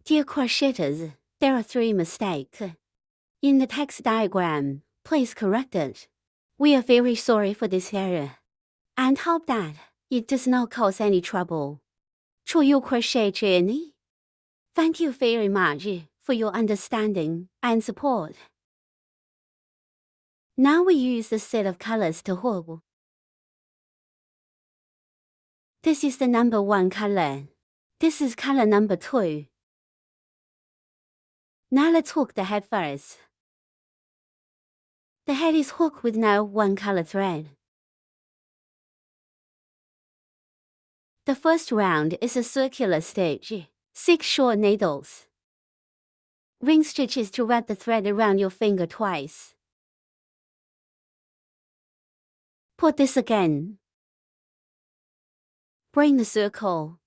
Dear crocheters, there are 3 mistakes in the text diagram. Please correct it. We are very sorry for this error and hope that it does not cause any trouble to your crochet journey. Thank you very much for your understanding and support. Now we use a set of colors to hook. This is the number 1 color. This is color number 2. Now let's hook the head first. The head is hooked with now 1 color thread. The first round is a circular stitch, 6 short needles. Ring stitches to wrap the thread around your finger twice. Put this again. Bring the circle.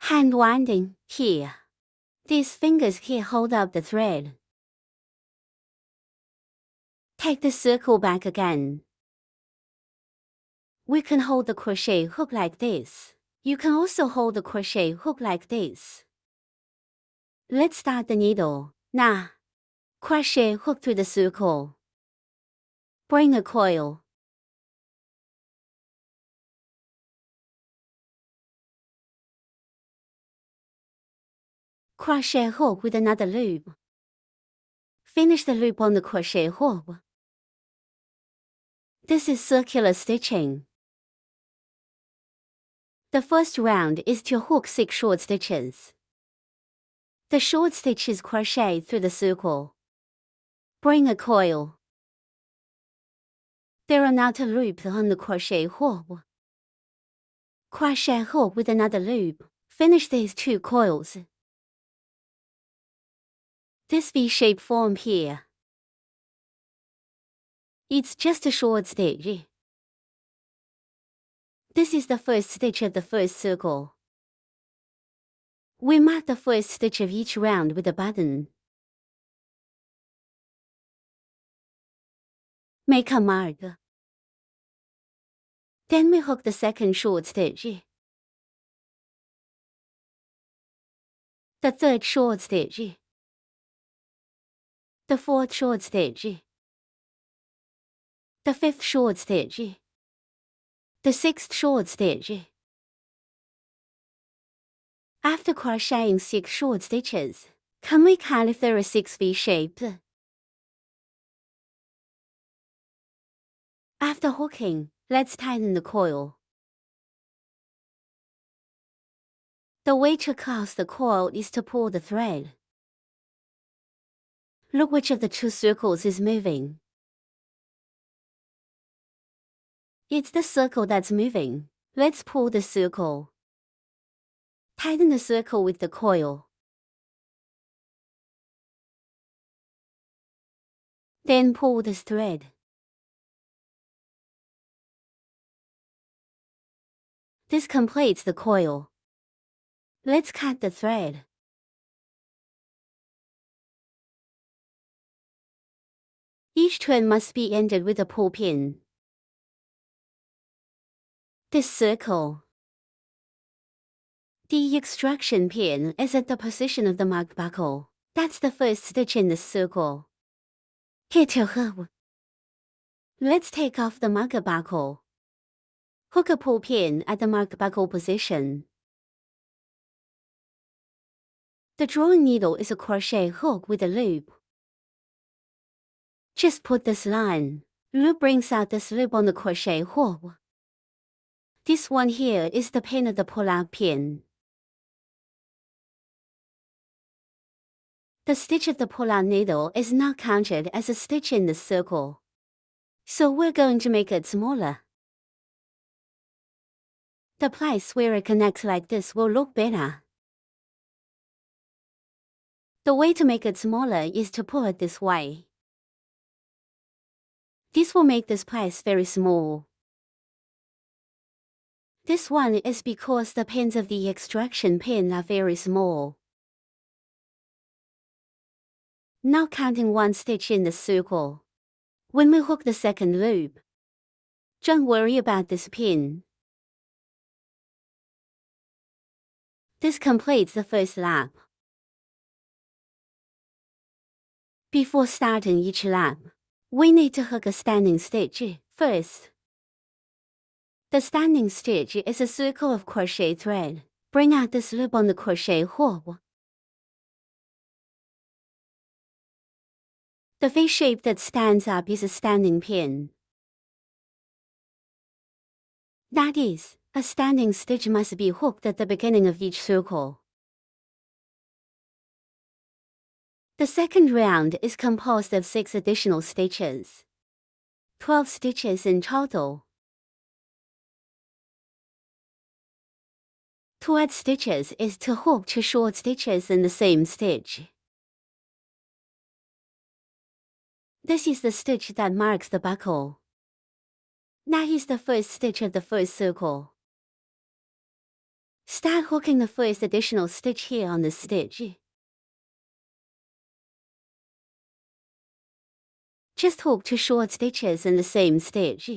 Hand winding here. These fingers here hold up the thread. Take the circle back again. We can hold the crochet hook like this. You can also hold the crochet hook like this. Let's start the needle. Now, crochet hook through the circle. Bring a coil. Crochet hook with another loop. Finish the loop on the crochet hook. This is circular stitching. The first round is to hook 6 short stitches. The short stitches crochet through the circle. Bring a coil. There are another loop on the crochet hook. Crochet hook with another loop. Finish these 2 coils. This V-shaped form here. It's just a short stitch. This is the first stitch of the first circle. We mark the first stitch of each round with a button. Make a mark. Then we hook the second short stitch. The third short stitch. The fourth short stitch. The fifth short stitch. The sixth short stitch. After crocheting 6 short stitches, can we count if there are 6 V-shapes? After hooking, let's tighten the coil. The way to close the coil is to pull the thread. Look which of the 2 circles is moving. It's the circle that's moving. Let's pull the circle. Tighten the circle with the coil. Then pull this thread. This completes the coil. Let's cut the thread. Each turn must be ended with a pull pin. This circle. The extraction pin is at the position of the mark buckle. That's the first stitch in the circle. Hit your hook. Let's take off the marker buckle. Hook a pull pin at the mark buckle position. The drawing needle is a crochet hook with a loop. Just put this line. Loop brings out this loop on the crochet hook. This one here is the pin of the pull-out pin. The stitch of the pull-out needle is not counted as a stitch in the circle, so we're going to make it smaller. The place where it connects like this will look better. The way to make it smaller is to pull it this way. This will make this place very small. This one is because the pins of the extraction pin are very small. Now counting 1 stitch in the circle. When we hook the second loop, don't worry about this pin. This completes the first lap. Before starting each lap, we need to hook a standing stitch first. The standing stitch is a circle of crochet thread. Bring out this loop on the crochet hook. The V shape that stands up is a standing pin. That is, a standing stitch must be hooked at the beginning of each circle. The second round is composed of 6 additional stitches. 12 stitches in total. To add stitches is to hook 2 short stitches in the same stitch. This is the stitch that marks the buckle. That is the first stitch of the first circle. Start hooking the first additional stitch here on the stitch. Just hook 2 short stitches in the same stitch.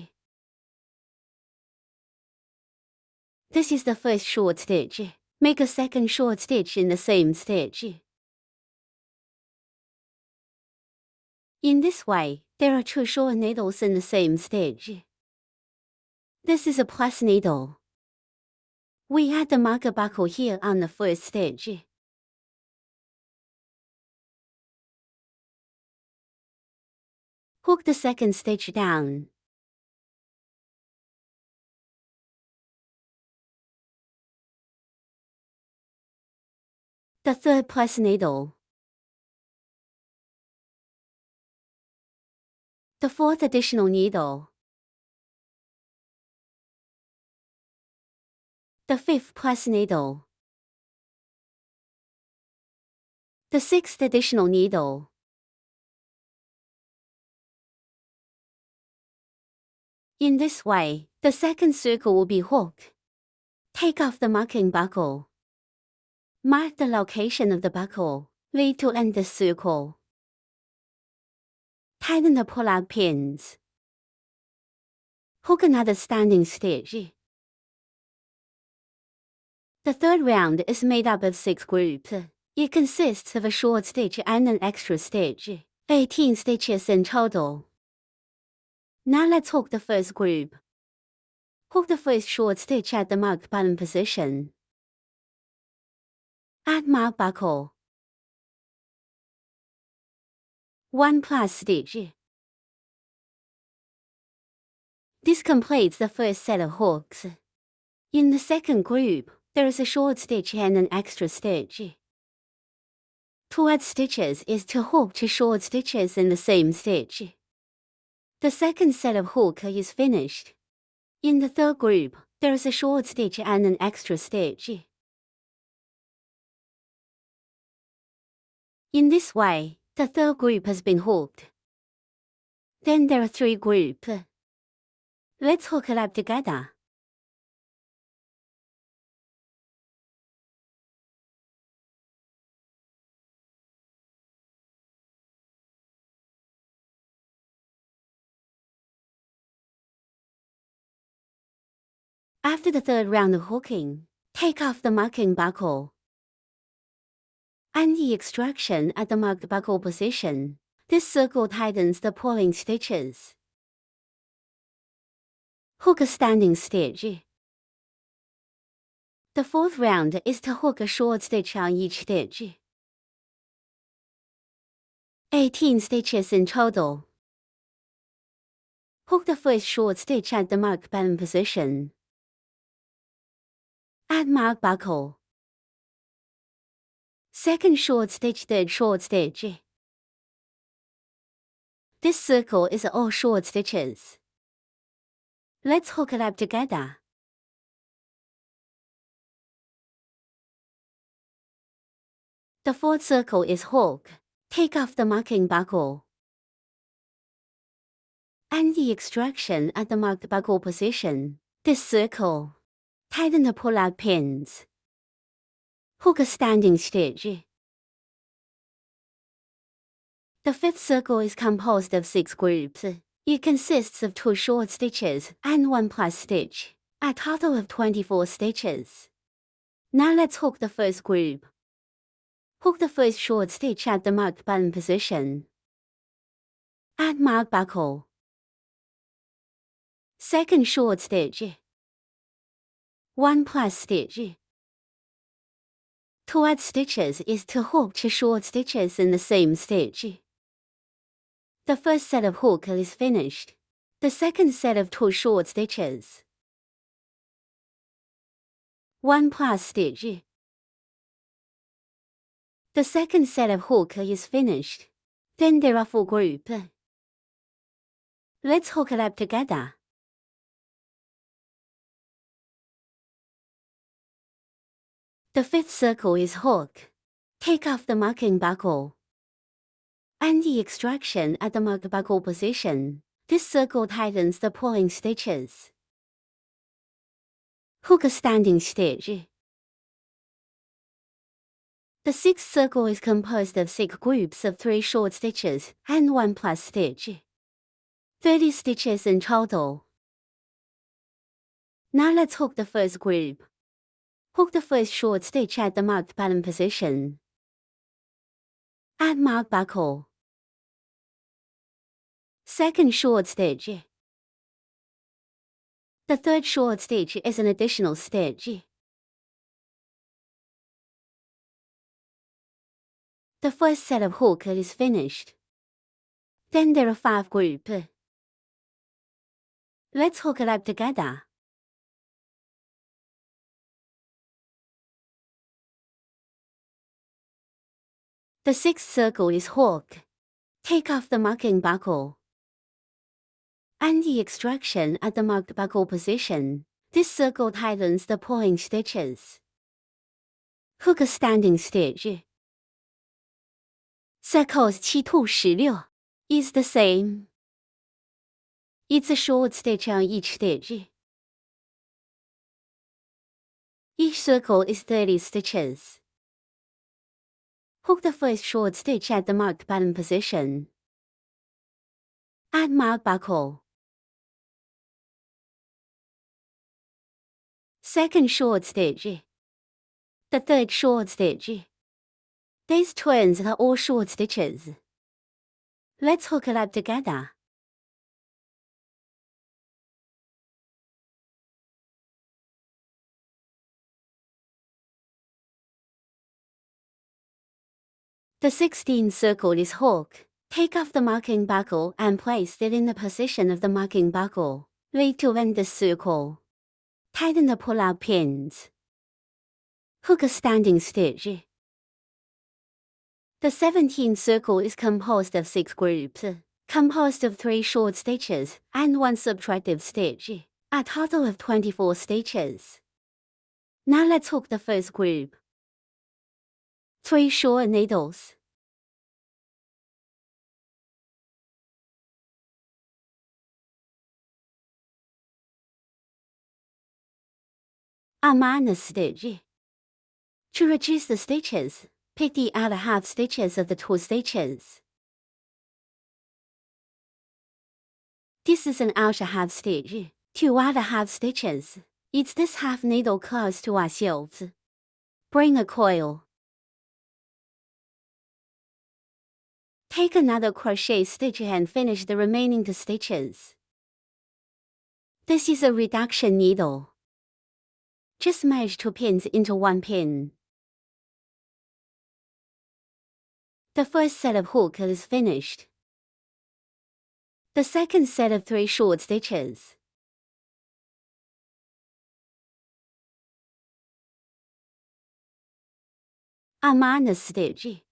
This is the first short stitch. Make a second short stitch in the same stitch. In this way, there are 2 short needles in the same stitch. This is a plus needle. We add the marker buckle here on the first stitch. Hook the second stitch down. The third plus needle. The fourth additional needle. The fifth plus needle. The sixth additional needle. In this way, the second circle will be hooked. Take off the marking buckle. Mark the location of the buckle, lead to end the circle. Tighten the pull-out pins. Hook another standing stitch. The third round is made up of 6 groups. It consists of a short stitch and an extra stitch. 18 stitches in total. Now let's hook the first group. Hook the first short stitch at the marked bottom position. Add mark buckle. 1 plus stitch. This completes the first set of hooks. In the second group, there is a short stitch and an extra stitch. To add stitches is to hook 2 short stitches in the same stitch. The second set of hook is finished. In the third group, there is a short stitch and an extra stitch. In this way, the third group has been hooked. Then there are 3 groups. Let's hook it up together. After the third round of hooking, take off the marking buckle. And the extraction at the marked buckle position. This circle tightens the pulling stitches. Hook a standing stitch. The fourth round is to hook a short stitch on each stitch. 18 stitches in total. Hook the first short stitch at the marked bottom position. Add mark buckle. Second short stitch, third short stitch. This circle is all short stitches. Let's hook it up together. The fourth circle is hooked. Take off the marking buckle. And the extraction at the marked buckle position. This circle. Tighten the pull-out pins. Hook a standing stitch. The fifth circle is composed of 6 groups. It consists of 2 short stitches and 1 plus stitch, a total of 24 stitches. Now let's hook the first group. Hook the first short stitch at the marked button position. Add marked buckle. Second short stitch. 1 plus stitch. To add stitches is to hook 2 short stitches in the same stitch. The first set of hook is finished. The second set of 2 short stitches. 1 plus stitch. The second set of hook is finished. Then there are 4 groups. Let's hook it up together. The fifth circle is hook. Take off the marking buckle. And the extraction at the marked buckle position. This circle tightens the pulling stitches. Hook a standing stitch. The sixth circle is composed of 6 groups of 3 short stitches and 1 plus stitch. 30 stitches in total. Now let's hook the first group. Hook the first short stitch at the marked button position. Add marked buckle. Second short stitch. The third short stitch is an additional stitch. The first set of hook is finished. Then there are 5 groups. Let's hook it up together. The sixth circle is hook. Take off the marking buckle. And the extraction at the marked buckle position. This circle tightens the pulling stitches. Hook a standing stitch. Circles 7 to 16 is the same. It's a short stitch on each stitch. Each circle is 30 stitches. Hook the first short stitch at the marked button position. Add marked buckle. Second short stitch. The third short stitch. These twins are all short stitches. Let's hook it up together. The 16th circle is hook. Take off the marking buckle and place it in the position of the marking buckle. Lead to end the circle. Tighten the pull-out pins. Hook a standing stitch. The 17th circle is composed of 6 groups, composed of 3 short stitches and 1 subtractive stitch, a total of 24 stitches. Now let's hook the first group. 3 short needles. A minus stitch. To reduce the stitches, pick the outer half stitches of the 2 stitches. This is an outer half stitch. 2 outer half stitches. It's this half needle close to our shelves. Bring a coil. Take another crochet stitch and finish the remaining 2 stitches. This is a reduction needle. Just merge 2 pins into 1 pin. The first set of hook is finished. The second set of 3 short stitches. A minus stitch.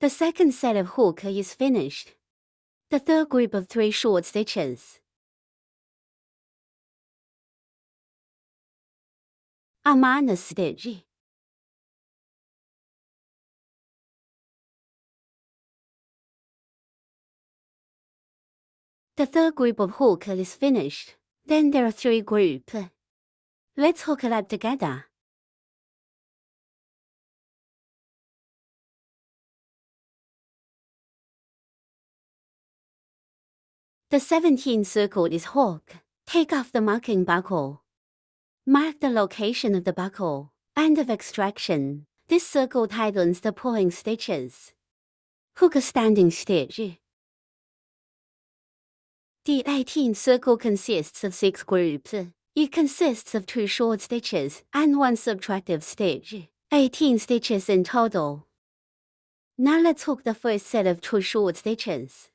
The second set of hook is finished. The third group of 3 short stitches. A minus stitch. The third group of hook is finished. Then there are 3 groups. Let's hook it up together. The 17th circle is hook. Take off the marking buckle. Mark the location of the buckle. End of extraction. This circle tightens the pulling stitches. Hook a standing stitch. The 18th circle consists of 6 groups. It consists of 2 short stitches and 1 subtractive stitch. 18 stitches in total. Now let's hook the first set of 2 short stitches.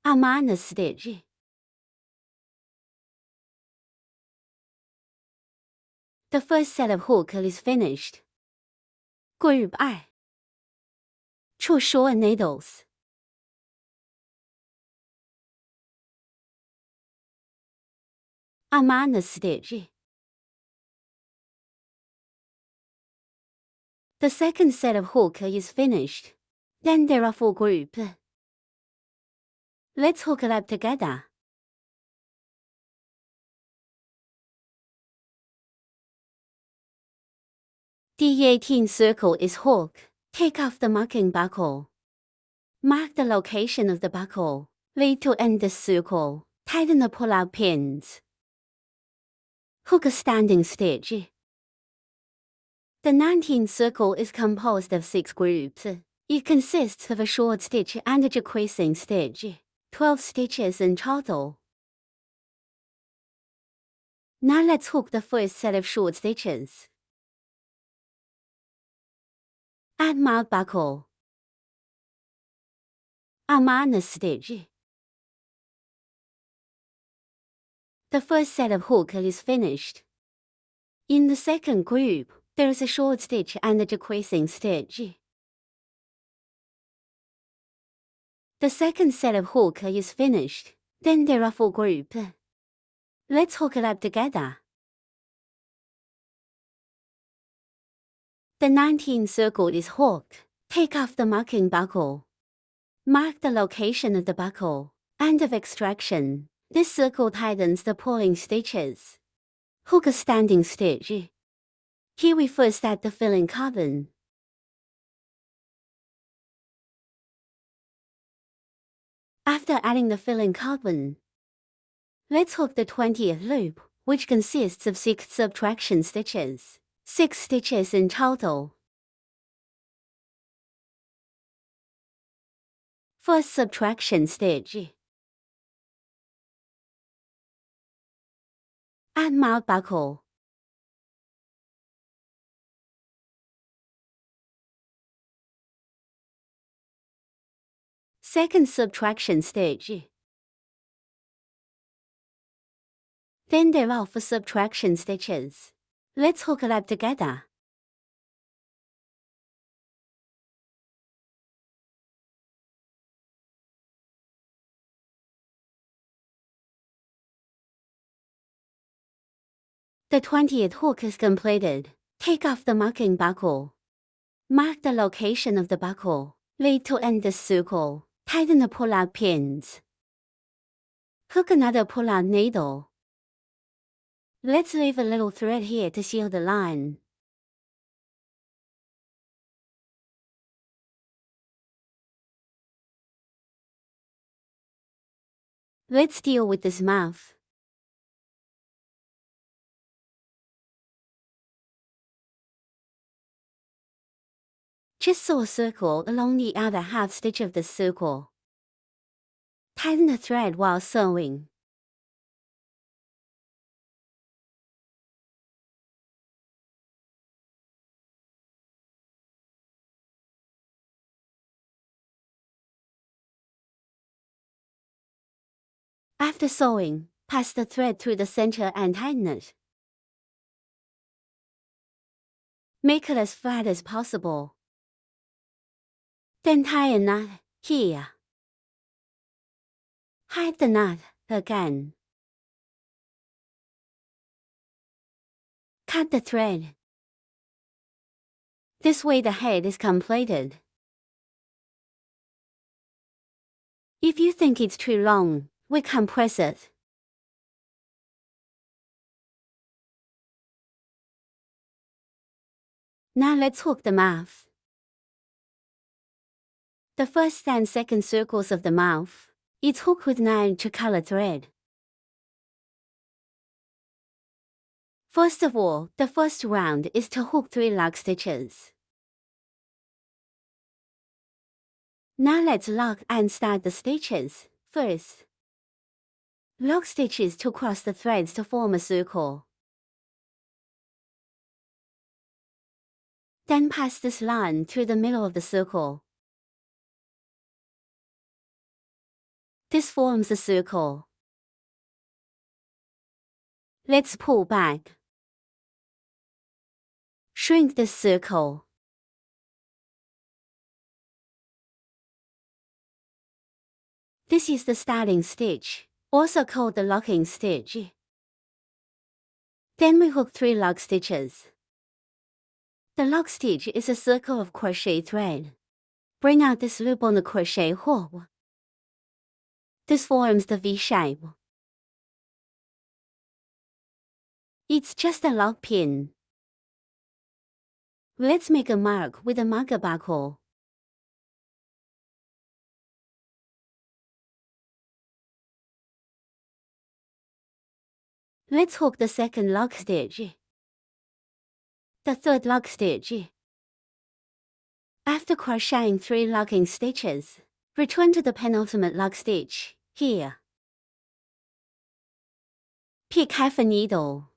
A minus stitch. The first set of hook is finished. Group 2. 2 short needles. A minus stitch. The second set of hook is finished. Then there are 4 groups. Let's hook it up together. The 18th circle is hook. Take off the marking buckle. Mark the location of the buckle. Lead to end the circle. Tighten the pull-out pins. Hook a standing stitch. The 19th circle is composed of 6 groups. It consists of a short stitch and a decreasing stitch. 12 stitches in total. Now let's hook the first set of short stitches. Add mount buckle. A minus stitch. The first set of hook is finished. In the second group, there is a short stitch and a decreasing stitch. The second set of hook is finished. Then there are 4 groups. Let's hook it up together. The 19th circle is hook. Take off the marking buckle. Mark the location of the buckle. End of extraction. This circle tightens the pulling stitches. Hook a standing stitch. Here we first add the filling carbon. After adding the filling carbon, let's hook the 20th loop, which consists of 6 subtraction stitches. 6 stitches in total. First subtraction stitch. Add mount buckle. Second subtraction stitch. Then there are 4 subtraction stitches. Let's hook it up together. The 20th hook is completed. Take off the marking buckle. Mark the location of the buckle. Lead to end the circle. Tighten the pull-out pins. Hook another pull-out needle. Let's leave a little thread here to seal the line. Let's deal with this mouth. Just sew a circle along the other half stitch of the circle. Tighten the thread while sewing. After sewing, pass the thread through the center and tighten it. Make it as flat as possible. Then tie a knot here. Hide the knot again. Cut the thread. This way the head is completed. If you think it's too long, we compress it. Now let's hook the mouth. The first and second circles of the mouth is hooked with 9 color thread. First of all, the first round is to hook 3 lock stitches. Now let's lock and start the stitches. First, lock stitches to cross the threads to form a circle. Then pass this line through the middle of the circle. This forms a circle. Let's pull back. Shrink this circle. This is the starting stitch, also called the locking stitch. Then we hook 3 lock stitches. The lock stitch is a circle of crochet thread. Bring out this loop on the crochet hook. This forms the V shape. It's just a lock pin. Let's make a mark with a marker buckle. Let's hook the second lock stitch. The third lock stitch. After crocheting 3 locking stitches, return to the penultimate lock stitch, here. Pick half a needle.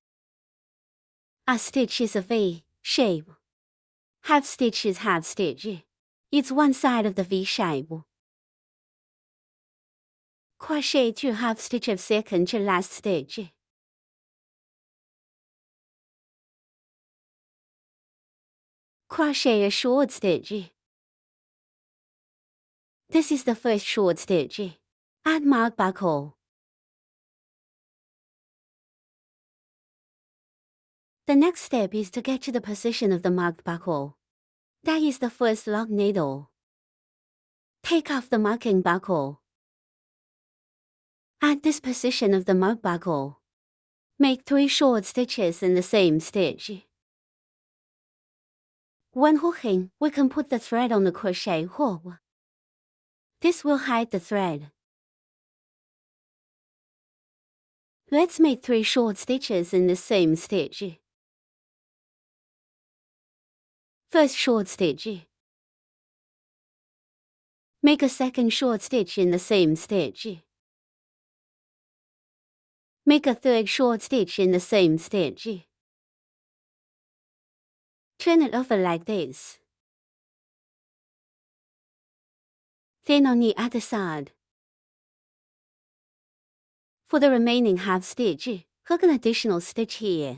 A stitch is a V shape. Half stitch is half stitch. It's one side of the V shape. Crochet 2 half stitch of second to last stitch. Crochet a short stitch. This is the first short stitch. Add mark buckle. The next step is to get to the position of the marked buckle. That is the first lock needle. Take off the marking buckle. At this position of the marked buckle, make 3 short stitches in the same stitch. When hooking, we can put the thread on the crochet hook. This will hide the thread. Let's make 3 short stitches in the same stitch. First short stitch. Make a second short stitch in the same stitch. Make a third short stitch in the same stitch. Turn it over like this. Then on the other side. For the remaining half stitch, hook an additional stitch here.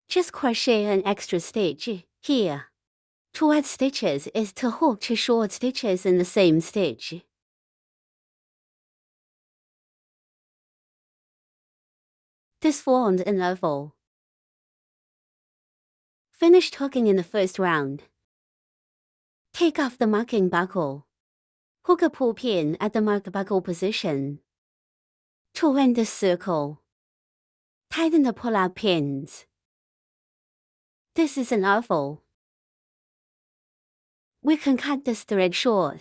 Just crochet an extra stitch here. To add stitches is to hook 2 short stitches in the same stitch. This formed an oval. Finished hooking in the first round. Take off the marking buckle. Hook a pull pin at the marked buckle position. To end this circle, tighten the pull-out pins. This is an oval. We can cut this thread short.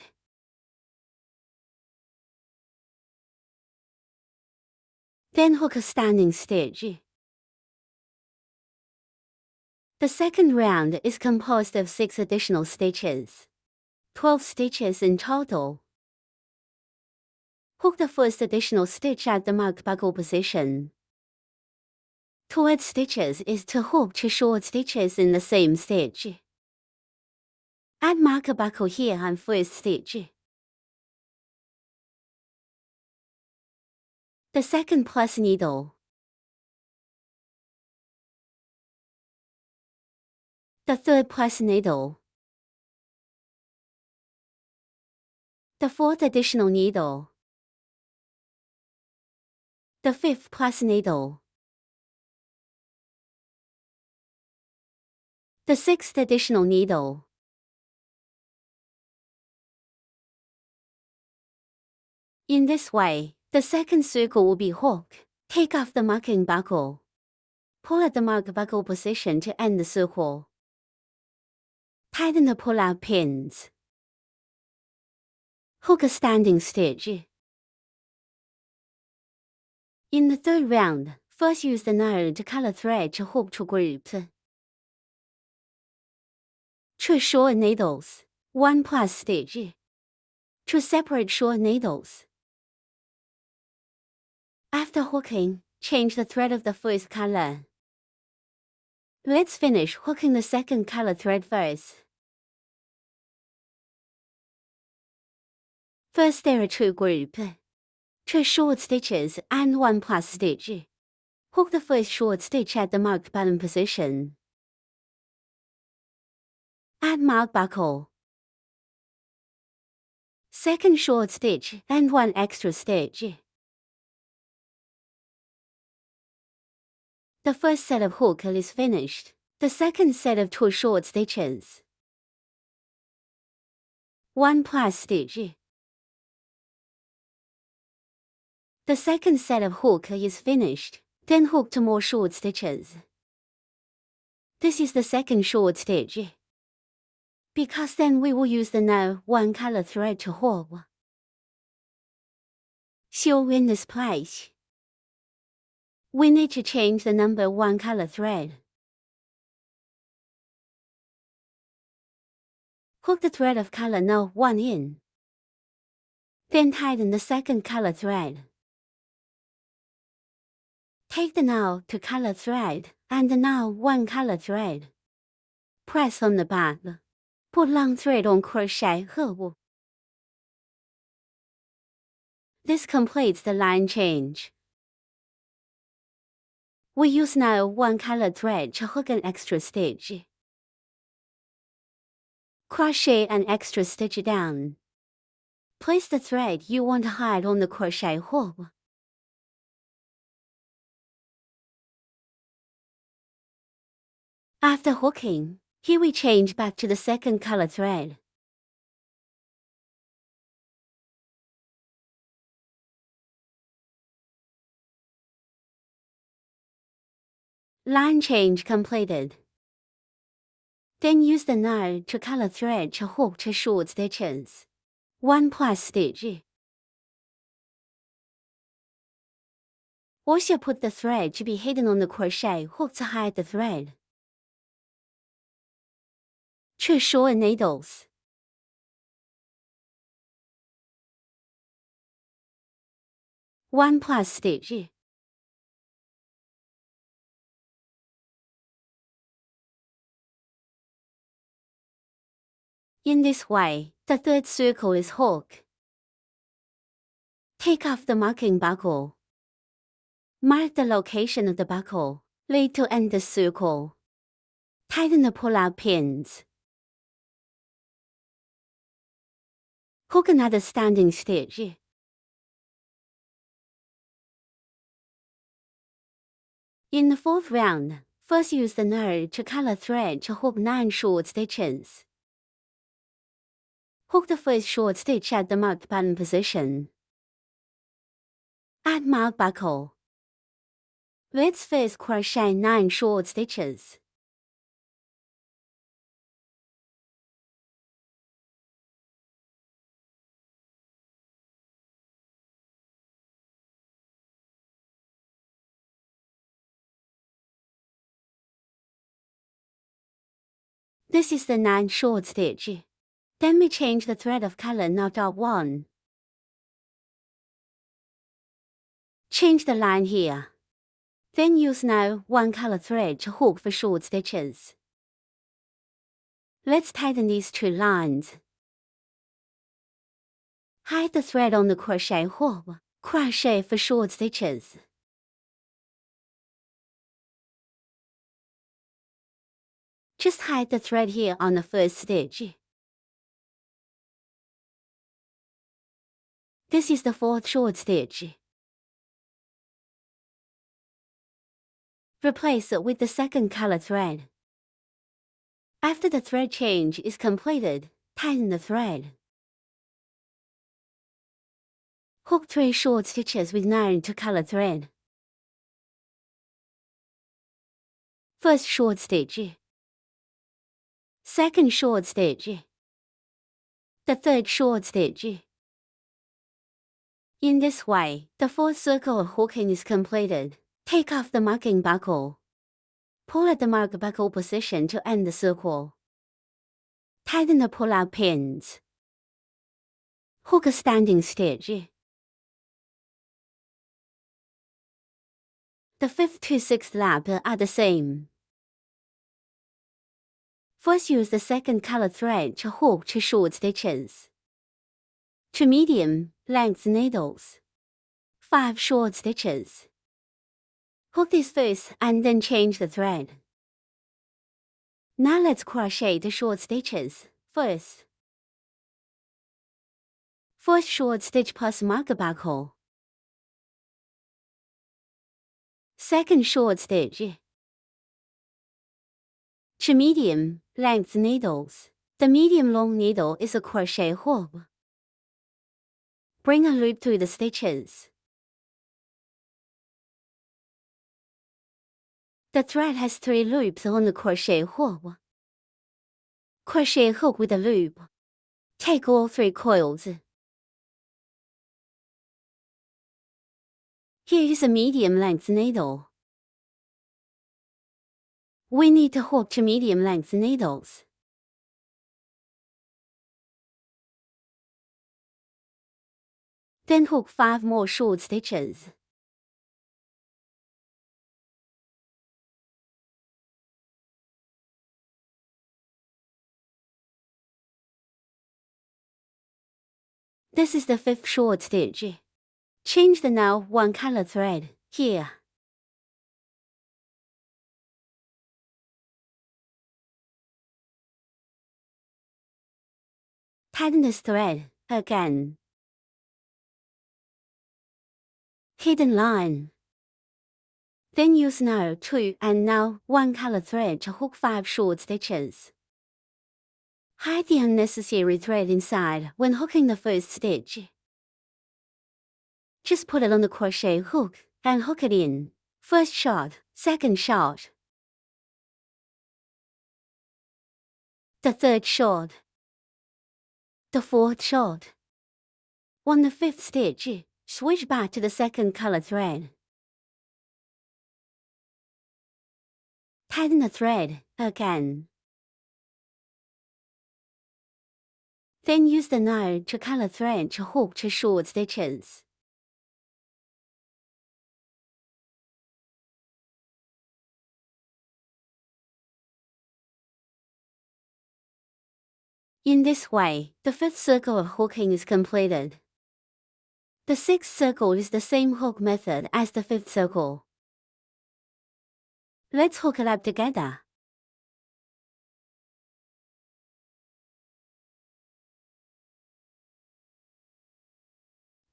Then hook a standing stitch. The second round is composed of 6 additional stitches. 12 stitches in total. Hook the first additional stitch at the marked buckle position. To add stitches is to hook 2 short stitches in the same stitch. Add marker buckle here on first stitch. The second plus needle. The third plus needle. The fourth additional needle. The fifth plus needle. The sixth additional needle. In this way, the second circle will be hooked. Take off the marking buckle. Pull at the mark buckle position to end the circle. Tighten the pull-out pins. Hook a standing stitch. In the third round, first use the knurled color thread to hook two groups. Two short needles, 1 plus stitch. Two separate short needles. After hooking, change the thread of the first color. Let's finish hooking the second color thread first. First there are two groups, two short stitches and 1 plus stitch. Hook the first short stitch at the marked bottom position. Add mark buckle. Second short stitch and 1 extra stitch. The first set of hook is finished. The second set of 2 short stitches. 1 plus stitch. The second set of hook is finished. Then hook 2 more short stitches. This is the second short stitch. Because then we will use the now 1 color thread to hook. So in this place, we need to change the number 1 color thread. Hook the thread of color now 1 in. Then tighten the second color thread. Take the now 2 color thread and the now 1 color thread. Press on the back. Put long thread on crochet hook. This completes the line change. We use now 1 color thread to hook an extra stitch. Crochet an extra stitch down. Place the thread you want to hide on the crochet hook. After hooking, here we change back to the second color thread. Line change completed. Then use the knurl to color thread to hook 2 short stitches. 1 plus stitch. Also put the thread to be hidden on the crochet hook to hide the thread. 2 short needles. One plus stitch. In this way, the third circle is hooked. Take off the marking buckle. Mark the location of the buckle. Lead to end the circle. Tighten the pull-out pins. Hook another standing stitch. In the fourth round, first use the knurl to color thread to hook 9 short stitches. Hook the first short stitch at the marked bottom position. Add mark buckle. Let's first crochet 9 short stitches. This is the 9 short stitch. Then we change the thread of color now dot 1. Change the line here. Then use now 1 color thread to hook for short stitches. Let's tighten these 2 lines. Hide the thread on the crochet hook. Crochet for short stitches. Just hide the thread here on the first stitch. This is the 4th short stitch. Replace it with the second color thread. After the thread change is completed, tighten the thread. Hook 3 short stitches with knurl to color thread. First short stitch, second short stitch, the third short stitch. In this way, the fourth circle of hooking is completed. Take off the marking buckle. Pull at the mark buckle position to end the circle. Tighten the pull-out pins. Hook a standing stitch. The 5th to 6th lap are the same. First, use the second color thread to hook 2 short stitches. 2 medium length needles. 5 short stitches. Hook this first and then change the thread. Now let's crochet the short stitches first. First short stitch plus marker buckle. Second short stitch. 2 medium length needles. The medium long needle is a crochet hook. Bring a loop through the stitches. The thread has 3 loops on the crochet hook. Crochet hook with a loop. Take all 3 coils. Here is a medium length needle. We need to hook 2 medium length needles. Then hook 5 more short stitches. This is the 5th short stitch. Change the now 1 color thread here. Tighten this thread again. Hidden line. Then use now 2 and now 1 color thread to hook 5 short stitches. Hide the unnecessary thread inside when hooking the first stitch. Just put it on the crochet hook and hook it in. First shot, second shot. The third shot. The fourth shot. On the 5th stitch, switch back to the second color thread. Tighten the thread again. Then use the now 2 color thread to hook 2 short stitches. In this way, the 5th circle of hooking is completed. The 6th circle is the same hook method as the 5th circle. Let's hook it up together.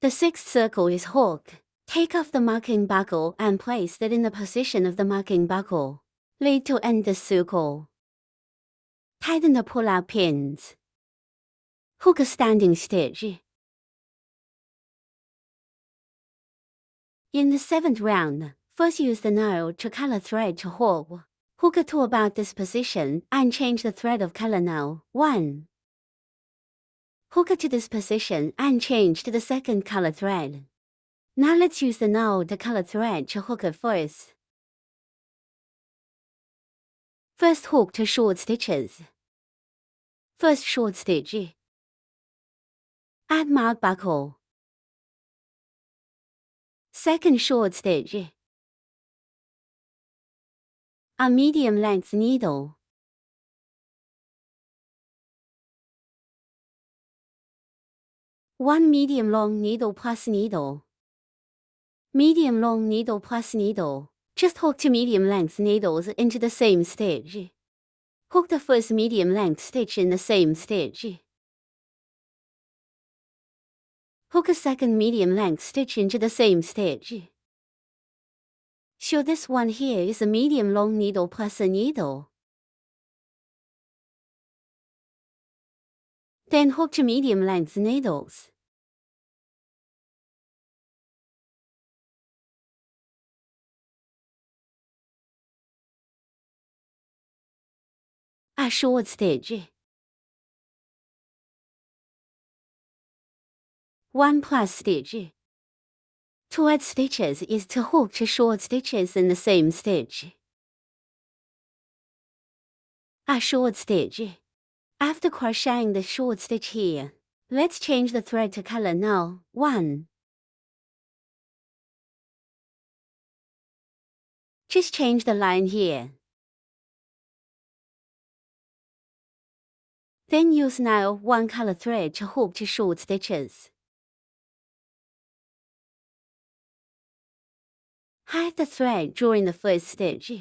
The 6th circle is hooked. Take off the marking buckle and place it in the position of the marking buckle. Lead to end the circle. Tighten the pull-out pins. Hook a standing stitch. In the 7th round, first use the now 2 color thread to hook. Hook it to about this position and change the thread of color now 1. Hook it to this position and change to the second color thread. Now let's use the now the color thread to hook it first. First hook 2 short stitches. First short stitch. Add mark buckle. Second short stitch. A medium length needle. One medium long needle plus needle. Medium long needle plus needle. Just hook 2 medium length needles into the same stitch. Hook the first medium length stitch in the same stitch. Hook a second medium length stitch into the same stitch. So this one here is a medium long needle plus a needle. Then hook 2 medium length needles. a short stitch. 1 plus stitch. To add stitches is to hook 2 short stitches in the same stitch. A short stitch. After crocheting the short stitch here, let's change the thread to color now. 1. Just change the line here. Then use now 1 color thread to hook 2 short stitches. Hide the thread during the first stitch.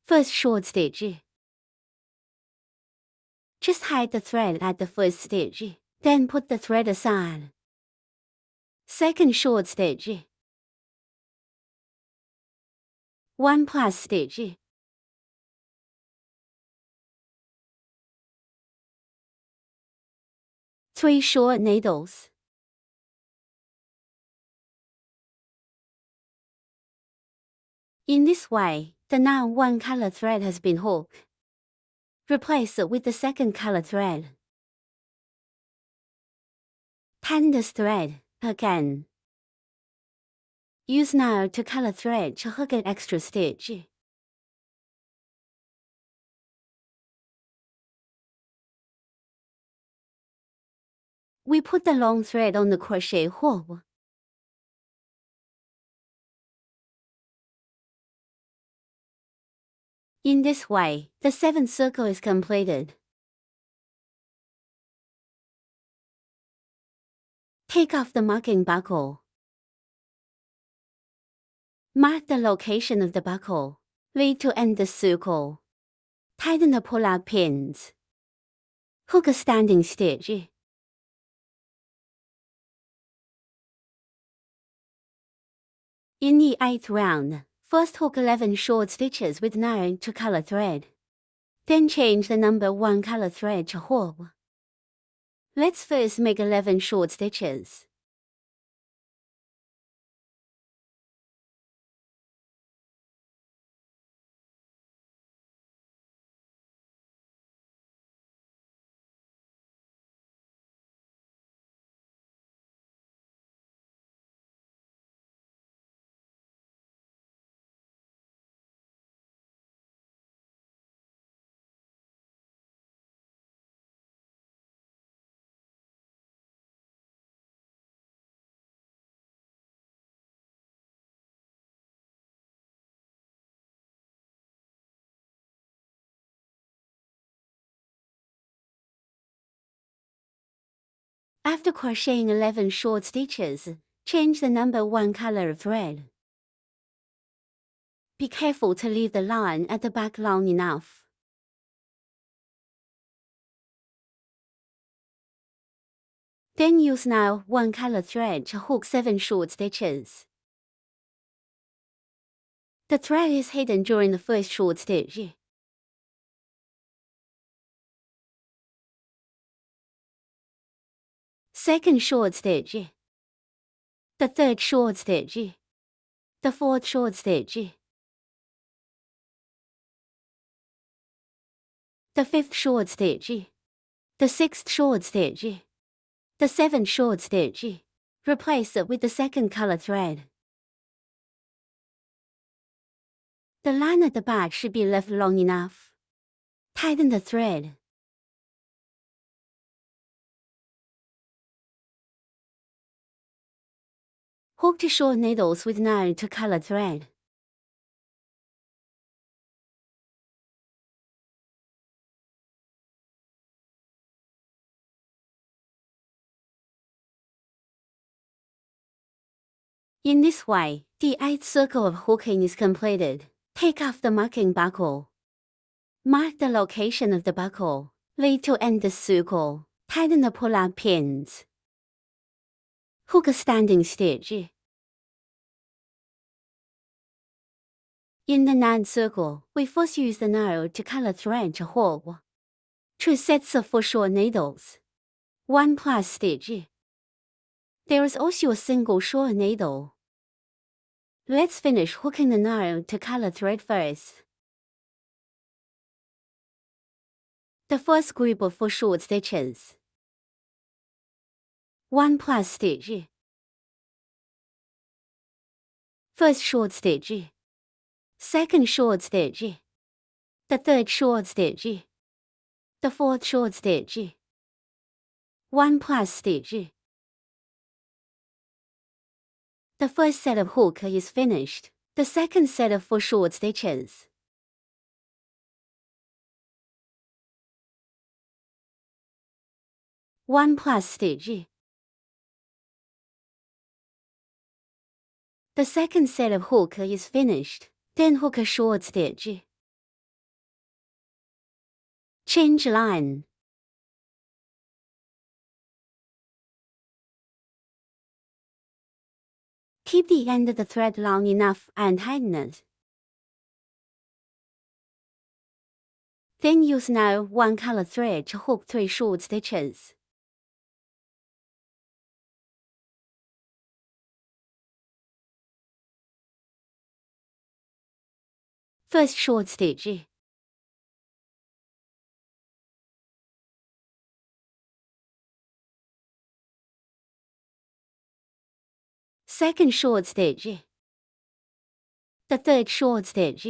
First short stitch. Just hide the thread at the first stitch, then put the thread aside. Second short stitch. 1 plus stitch. 3 short needles. In this way, the now 1 color thread has been hooked. Replace it with the second color thread. Tighten this thread again. Use now 2 color thread to hook an extra stitch. We put the long thread on the crochet hook. In this way, the 7th circle is completed. Take off the marking buckle. Mark the location of the buckle. Lead to end the circle. Tighten the pull-out pins. Hook a standing stitch. In the 8th round, first hook 11 short stitches with 9 2 color thread. Then change the number 1 color thread to hook. Let's first make 11 short stitches. After crocheting 11 short stitches, change the number 1 color of thread. Be careful to leave the line at the back long enough. Then use now 1 color thread to hook 7 short stitches. The thread is hidden during the first short stitch. Second short stitch. The third short stitch. The fourth short stitch. The fifth short stitch. The sixth short stitch. The seventh short stitch. Replace it with the second color thread. The line at the back should be left long enough. Tighten the thread. Hook 2 short needles with 9 2 color thread. In this way, the 8th circle of hooking is completed. Take off the marking buckle. Mark the location of the buckle. Lead to end the circle. Tighten the pull-out pins. Hook a standing stitch. In the 9th circle, we first use the 9 2 color thread to hook 2 sets of 4 short needles. 1 plus stitch. There is also a single short needle. Let's finish hooking the 9 2 color thread first. The first group of 4 short stitches. 1 plus stitch. First short stitch. Second short stitch. The third short stitch. The fourth short stitch. 1 plus stitch. The first set of hook is finished. The second set of 4 short stitches. One plus stitch. The second set of hook is finished. Then hook a short stitch. Change line. Keep the end of the thread long enough and tighten it. Then use now 1 color thread to hook 3 short stitches. First short stitch. Second short stitch. The third short stitch.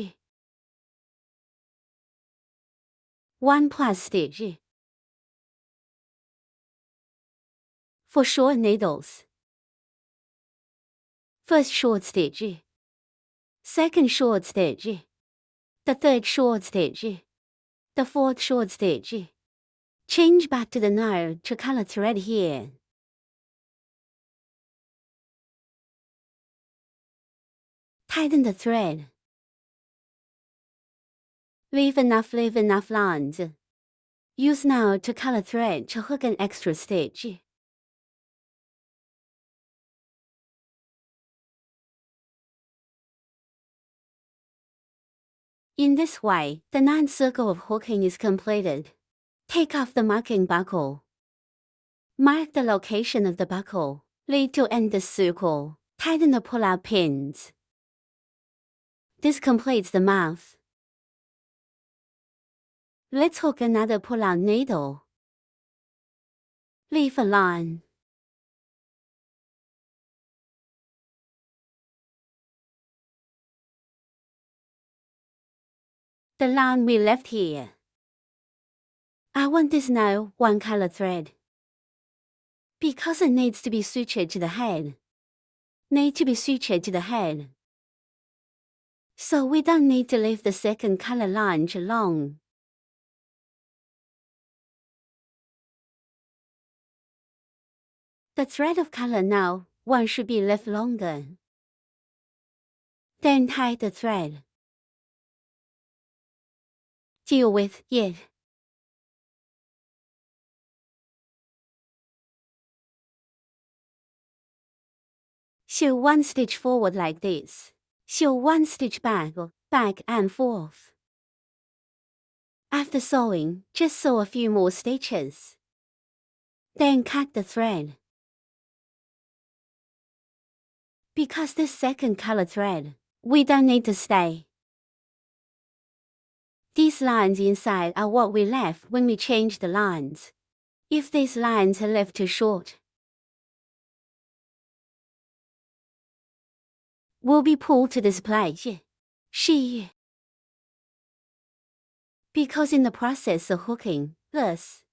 1 plus stitch. For short needles. First short stitch. Second short stitch. The third short stitch. The fourth short stitch. Change back to the narrow to color thread here. Tighten the thread. Leave enough lines. Use now to color thread to hook an extra stitch. In this way, the 9th circle of hooking is completed. Take off the marking buckle. Mark the location of the buckle. Lead to end the circle. Tighten the pull-out pins. This completes the mouth. Let's hook another pull-out needle. Leave a line. The line we left here. I want this now 1 color thread. Because it needs to be sutured to the head. So we don't need to leave the second color line too long. The thread of color now 1 should be left longer. Then tie the thread. Deal with it. Sew 1 stitch forward like this. Sew 1 stitch back and forth. After sewing, just sew a few more stitches. Then cut the thread. Because this second color thread, we don't need to stay. These lines inside are what we left when we changed the lines. If these lines are left too short, will be pulled to this place. Because in the process of hooking, thus,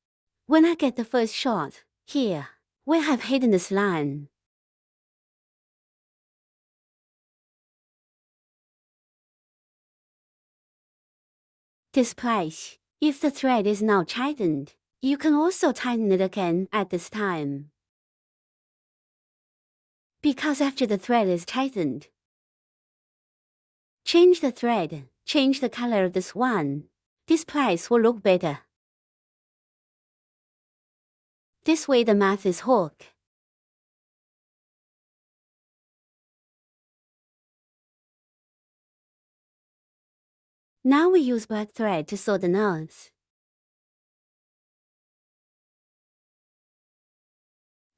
when I get the first shot, here, we have hidden this line. This place, if the thread is now tightened, you can also tighten it again at this time. Because after the thread is tightened, change the thread, change the color of this one. This place will look better. This way the mouth is hooked. Now we use black thread to sew the nose.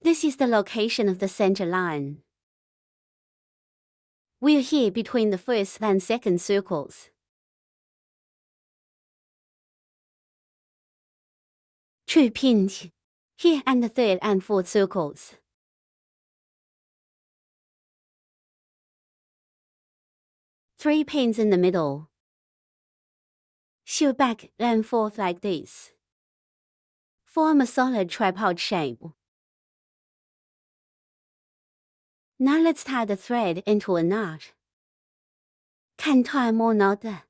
This is the location of the center line. We are here between the first and second circles. 2 pins here and the 3rd and 4th circles. 3 pins in the middle. Sew back and forth like this. Form a solid tripod shape. Now let's tie the thread into a knot. 看团摸脑的。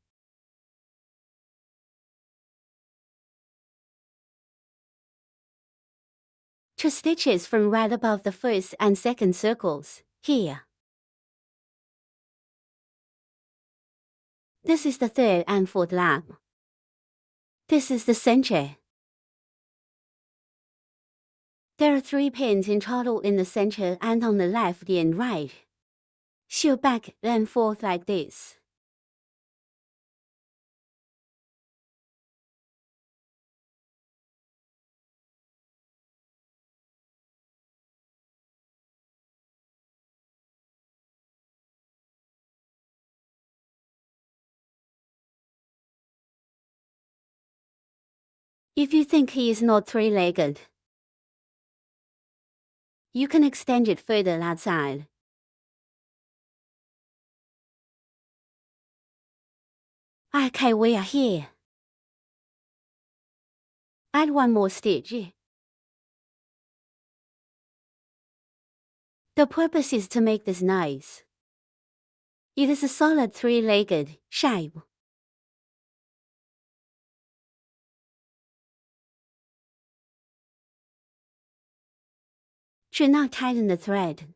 2 stitches from right above the 1st and 2nd circles, here. This is the 3rd and 4th lap. This is the center. There are 3 pins in total in the center and on the left and right. Sew back and forth like this. If you think he is not 3-legged, you can extend it further outside. Okay, we are here. Add 1 more stitch. The purpose is to make this nice. It is a solid 3-legged shape. Do not tighten the thread.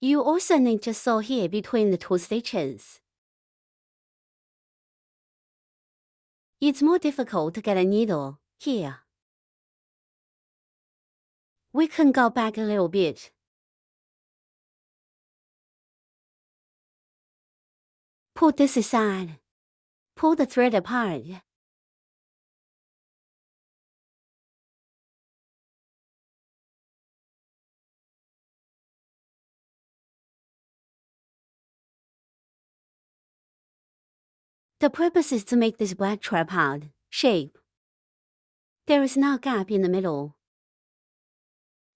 You also need to sew here between the 2 stitches. It's more difficult to get a needle here. We can go back a little bit. Put this aside. Pull the thread apart. The purpose is to make this black tripod shape. There is no gap in the middle.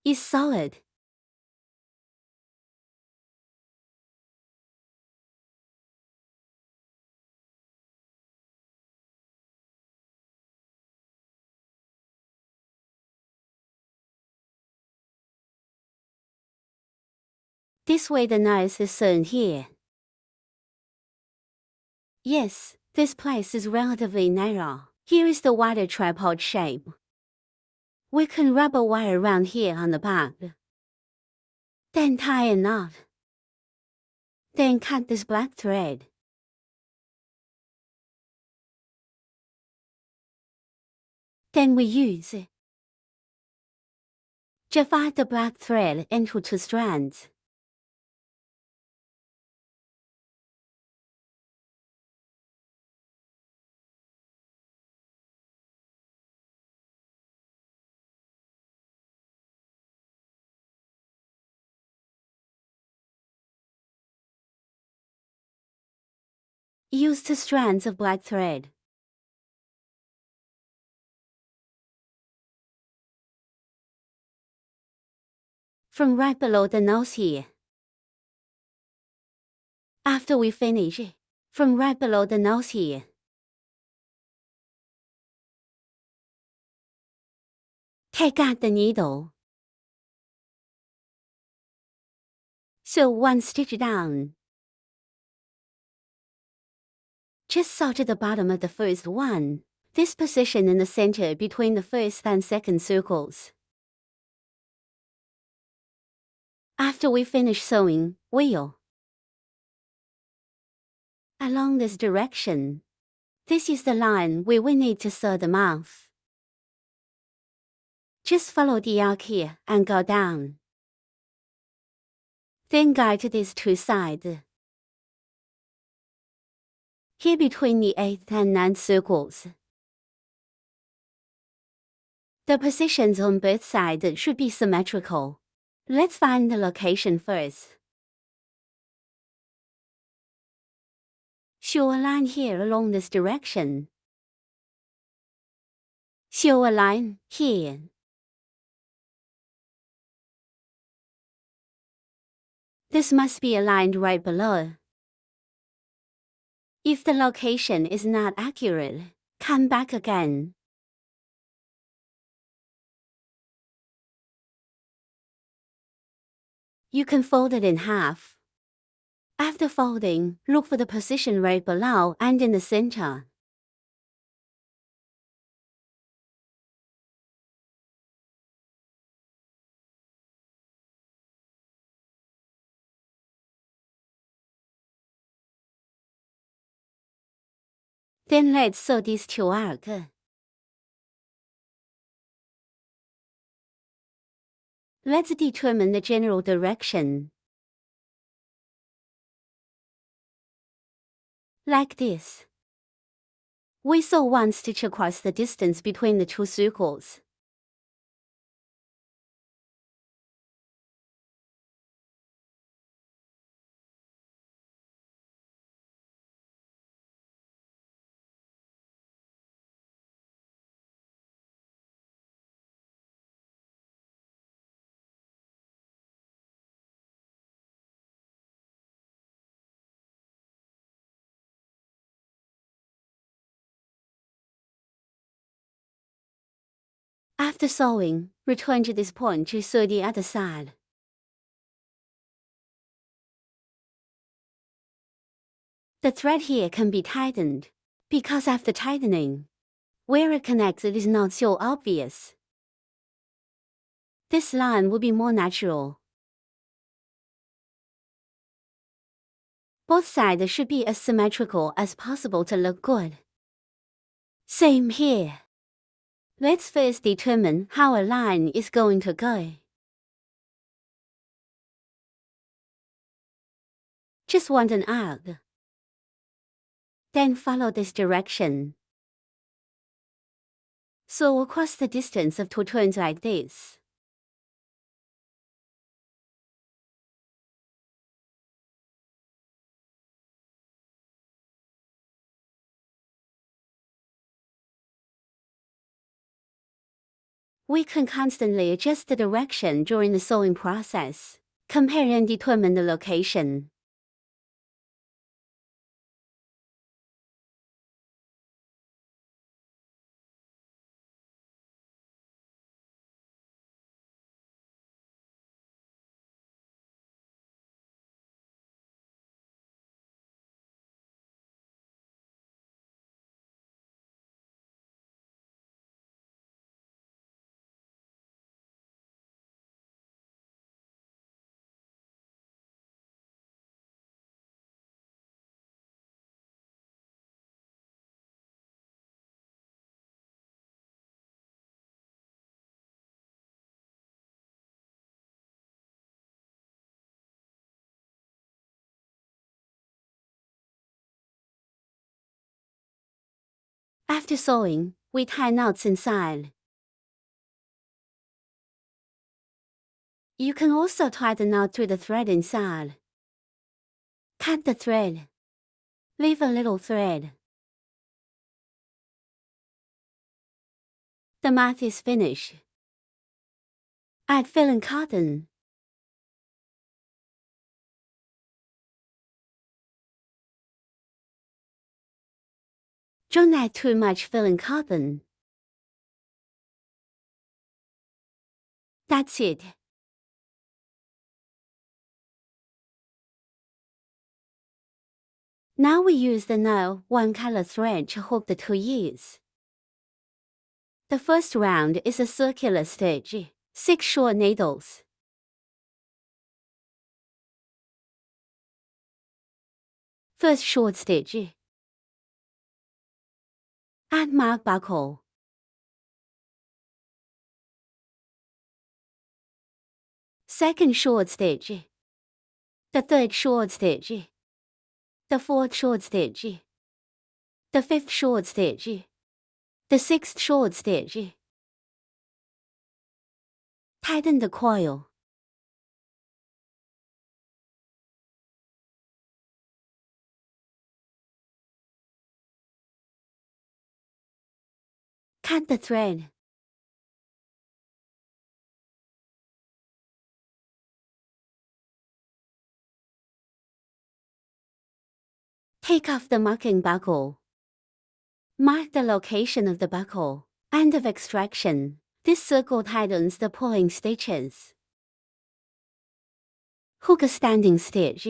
It's solid. This way the knife is sewn here. Yes, this place is relatively narrow. Here is the wider tripod shape. We can wrap a wire around here on the back. Then tie a knot. Then cut this black thread. Then we use divide the black thread into 2 strands. Use 2 strands of black thread. From right below the nose here. After we finish, from right below the nose here. Take out the needle. Sew 1 stitch down. Just sew to the bottom of the first one. This position in the center between the 1st and 2nd circles. After we finish sewing, wheel along this direction. This is the line where we need to sew the mouth. Just follow the arc here and go down. Then go to these 2 sides. Here between the 8th and 9th circles. The positions on both sides should be symmetrical. Let's find the location first. Show a line here along this direction. Show a line here. This must be aligned right below. If the location is not accurate, come back again. You can fold it in half. After folding, look for the position right below and in the center. Then let's sew these two arcs. Let's determine the general direction. Like this. We sew one stitch across the distance between the two circles. After sewing, return to this point to sew the other side. The thread here can be tightened, because after tightening, where it connects it is not so obvious. This line will be more natural. Both sides should be as symmetrical as possible to look good. Same here. Let's first determine how a line is going to go. Just want an arc. Then follow this direction. Sew across the distance of 2 turns like this. We can constantly adjust the direction during the sewing process. Compare and determine the location. After sewing, we tie knots inside. You can also tie the knot through the thread inside. Cut the thread. Leave a little thread. The math is finished. Add filling cotton. Don't add too much filling cotton. That's it. Now we use the now one color thread to hook the 2 ears. The first round is a circular stitch, 6 short needles. First short stitch. Add mark buckle. Second short stitch. The third short stitch. The fourth short stitch. The fifth short stitch. The sixth short stitch. Tighten the coil. Cut the thread. Take off the marking buckle. Mark the location of the buckle. End of extraction. This circle tightens the pulling stitches. Hook a standing stitch.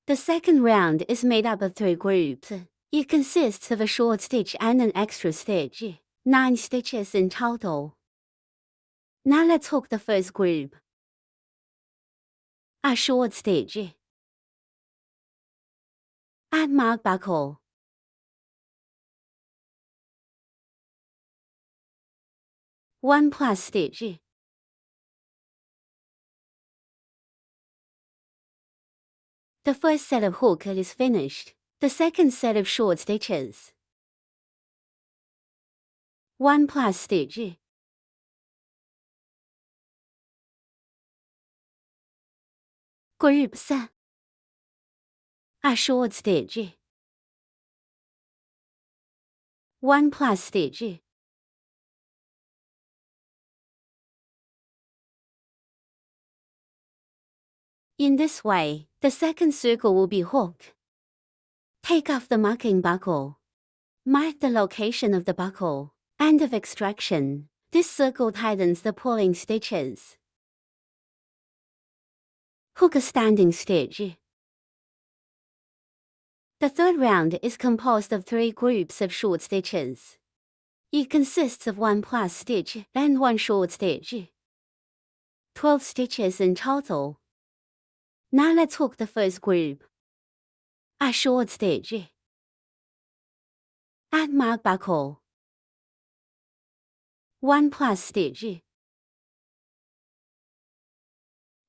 The second round is made up of 3 groups. It consists of a short stitch and an extra stitch. 9 stitches in total. Now let's hook the first group. A short stitch. Add mark buckle. One plus stitch. The first set of hook is finished. The second set of short stitches. 1 plus stitch. Group 3. A short stitch. 1 plus stitch. In this way, the second circle will be hooked. Take off the marking buckle. Mark the location of the buckle. End of extraction. This circle tightens the pulling stitches. Hook a standing stitch. The third round is composed of 3 groups of short stitches. It consists of 1 plus stitch and 1 short stitch. 12 stitches in total. Now let's hook the first group. A short stitch. Add mark buckle. 1 plus stitch.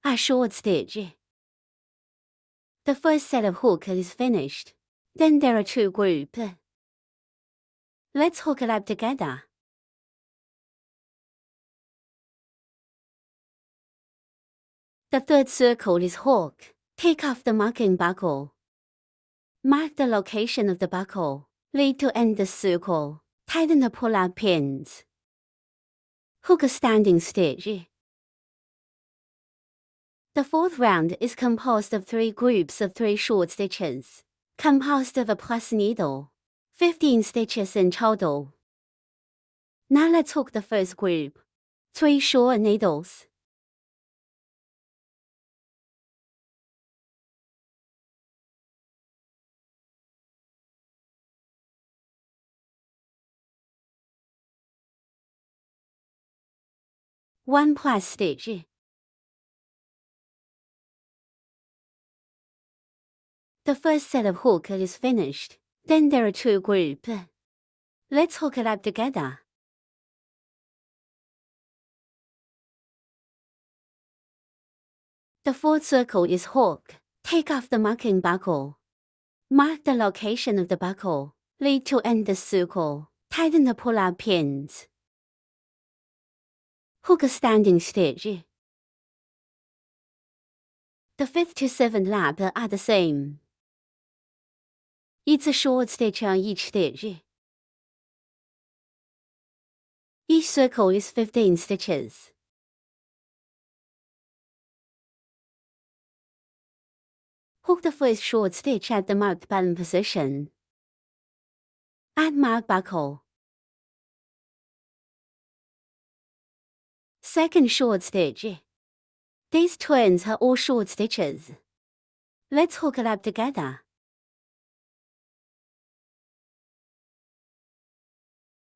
A short stitch. The first set of hook is finished. Then there are 2 groups. Let's hook it up together. The third circle is hooked. Take off the marking buckle. Mark the location of the buckle. Lead to end the circle. Tighten the pull-out pins. Hook a standing stitch. The fourth round is composed of 3 groups of 3 short stitches, composed of a plus needle. 15 stitches in total. Now let's hook the first group. 3 short needles. One plus stitch. The first set of hook is finished. Then there are 2 groups. Let's hook it up together. The fourth circle is hooked. Take off the marking buckle. Mark the location of the buckle. Lead to end the circle. Tighten the pull-out pins. Hook a standing stitch. The 5th to 7th lap are the same. It's a short stitch on each stitch. Each circle is 15 stitches. Hook the first short stitch at the marked button position. Add mark buckle. Second short stitch. These twins are all short stitches. Let's hook it up together.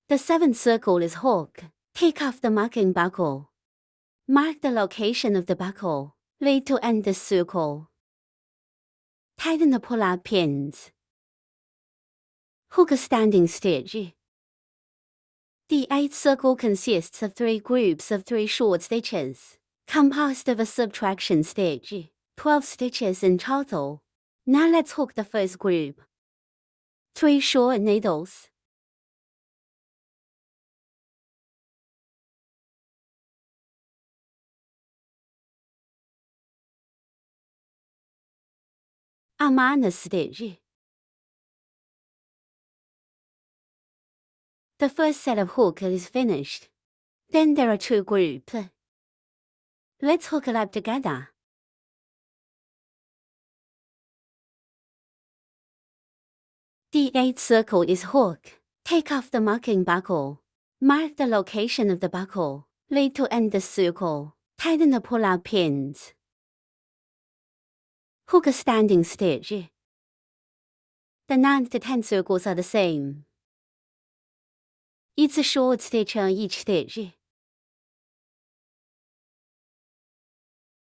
The 7th circle is hooked. Take off the marking buckle. Mark the location of the buckle. Lead to end the circle. Tighten the pull-out pins. Hook a standing stitch. The 8th circle consists of 3 groups of 3 short stitches, composed of a subtraction stitch. 12 stitches in total. Now let's hook the first group. 3 short needles. A minus stitch. The first set of hook is finished. Then there are 2 groups. Let's hook it up together. The 8th circle is hook. Take off the marking buckle. Mark the location of the buckle. Lead to end the circle. Tighten the pull-out pins. Hook a standing stitch. The 9th to 10th circles are the same. It's a short stitch on each stitch.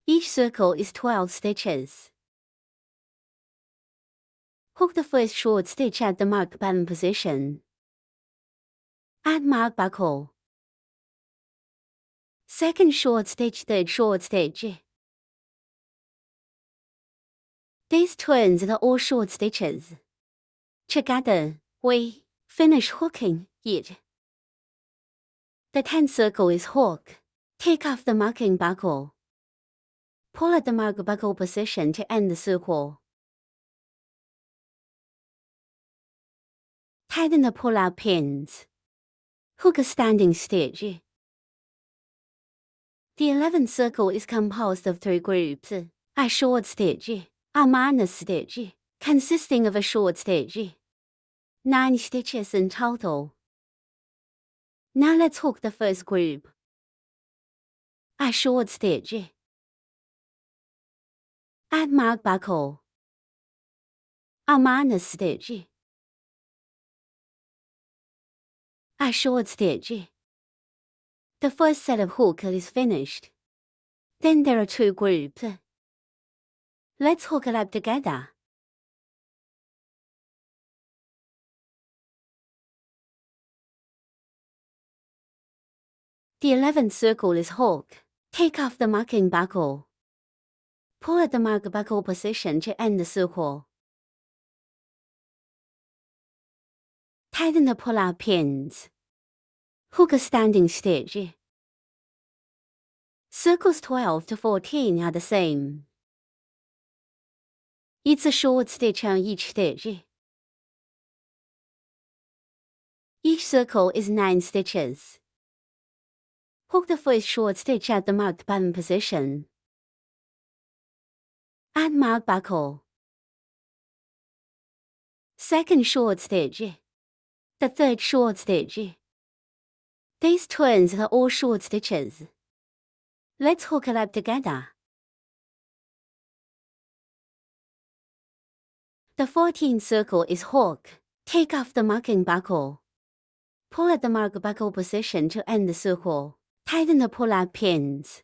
Each circle is 12 stitches. Hook the first short stitch at the marked button position. Add mark buckle. Second short stitch, third short stitch. These twins are all short stitches. Together, we finish hooking it. The 10th circle is hook. Take off the marking buckle. Pull at the mark buckle position to end the circle. Tighten the pull-out pins. Hook a standing stitch. The 11th circle is composed of 3 groups. A short stitch, a minus stitch, consisting of a short stitch. 9 stitches in total. Now let's hook the first group. A short stitch. Add mark buckle. A minus stitch. A short stitch. The first set of hook is finished. Then there are 2 groups. Let's hook it up together. The 11th circle is hook. Take off the marking buckle. Pull at the mark buckle position to end the circle. Tighten the pull-out pins. Hook a standing stitch. Circles 12 to 14 are the same. It's a short stitch on each stitch. Each circle is 9 stitches. Hook the first short stitch at the marked button position. Add mark buckle. Second short stitch. The third short stitch. These twins are all short stitches. Let's hook it up together. The 14th circle is hook. Take off the marking buckle. Pull at the mark buckle position to end the circle. Tighten the pull-out pins.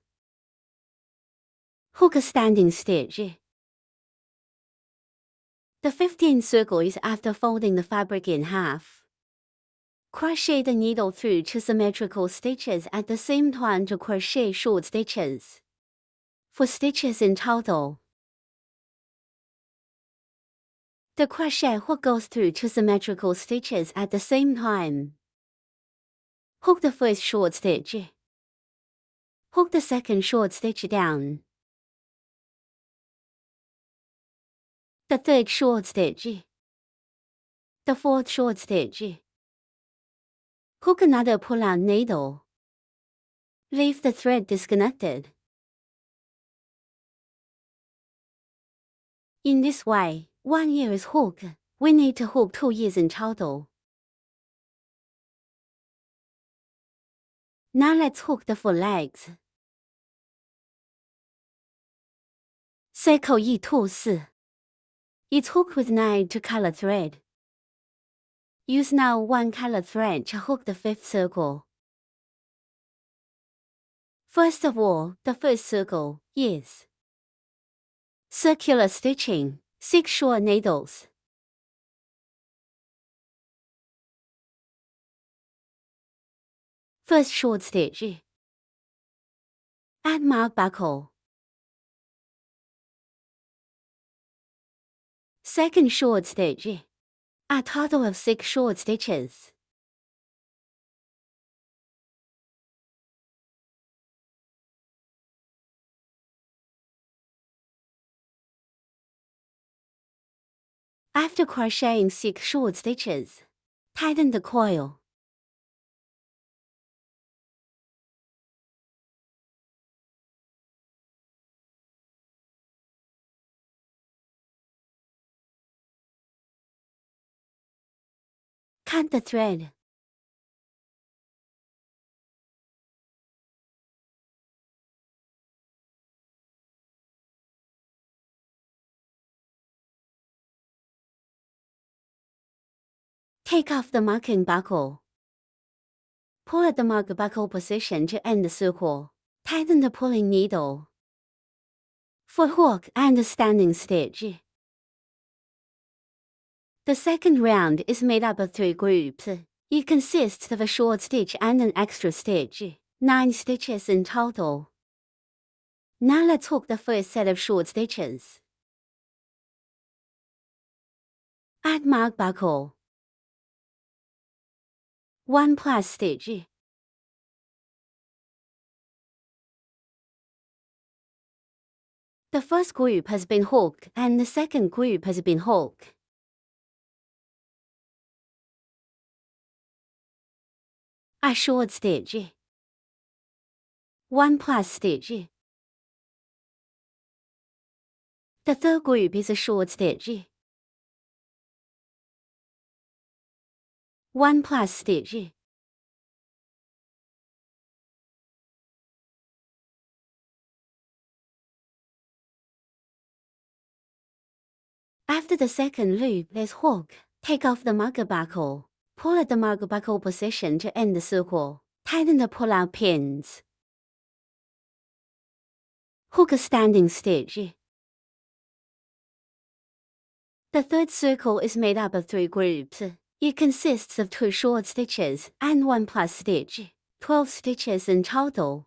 Hook a standing stitch. The 15th circle is after folding the fabric in half. Crochet the needle through 2 symmetrical stitches at the same time to crochet short stitches. 4 stitches in total. The crochet hook goes through 2 symmetrical stitches at the same time. Hook the first short stitch. Hook the second short stitch down. The third short stitch. The fourth short stitch. Hook another pull-out needle. Leave the thread disconnected. In this way, 1 ear is hooked. We need to hook 2 ears in total. Now let's hook the 4 legs. Circle 1, 2, 4. It's hooked with 9 2-color thread. Use now 1 color thread to hook the 5th circle. First of all, the first circle is circular stitching, 6 short needles. First short stitch. Add mark buckle. Second short stitch. A total of 6 short stitches. After crocheting 6 short stitches, tighten the coil. Cut the thread. Take off the marking buckle. Pull at the mark buckle position to end the circle. Tighten the pulling needle. For hook and standing stitch. The second round is made up of 3 groups. It consists of a short stitch and an extra stitch, 9 stitches in total. Now let's hook the first set of short stitches. Add mark buckle. 1 plus stitch. The first group has been hooked and the second group has been hooked. A short stitch. 1 plus stitch. The third group is a short stitch. 1 plus stitch. After the second loop is hooked, take off the marker buckle. Pull at the marker buckle position to end the circle. Tighten the pull-out pins. Hook a standing stitch. The third circle is made up of 3 groups. It consists of 2 short stitches and 1 plus stitch, 12 stitches in total.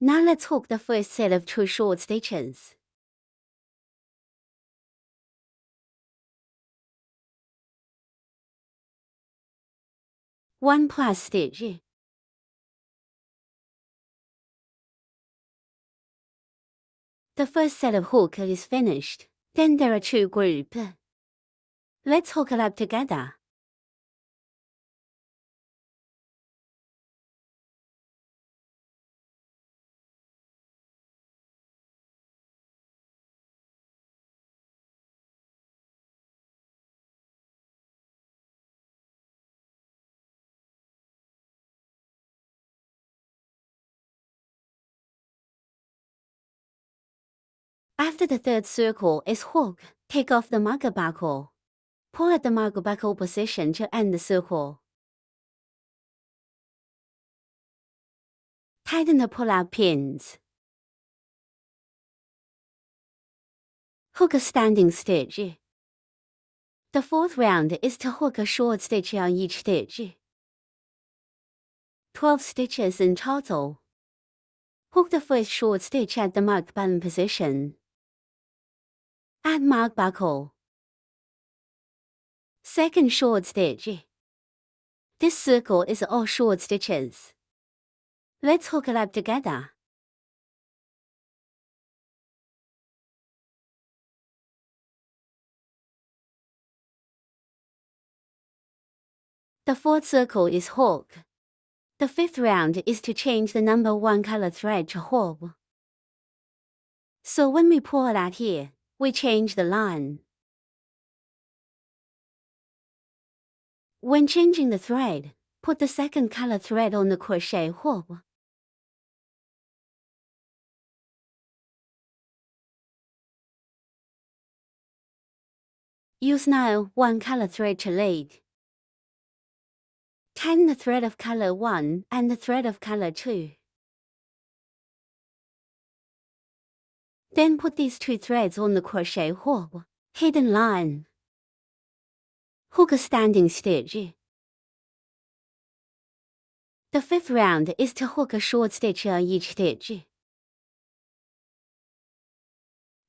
Now let's hook the first set of 2 short stitches. One plus stitch. The first set of hook is finished. Then there are 2 groups. Let's hook it up together. After the third circle is hooked, take off the marker buckle. Pull at the marker buckle position to end the circle. Tighten the pull-out pins. Hook a standing stitch. The fourth round is to hook a short stitch on each stitch. 12 stitches in total. Hook the first short stitch at the marked button position. Add mark buckle. Second short stitch. This circle is all short stitches. Let's hook it up together. The fourth circle is hook. The fifth round is to change the number 1 color thread to hook. So when we pull it out here, we change the line. When changing the thread, put the second color thread on the crochet hook. Use now 1 color thread to lead. Tighten the thread of color 1 and the thread of color 2. Then put these 2 threads on the crochet hook. Hidden line. Hook a standing stitch. The fifth round is to hook a short stitch on each stitch.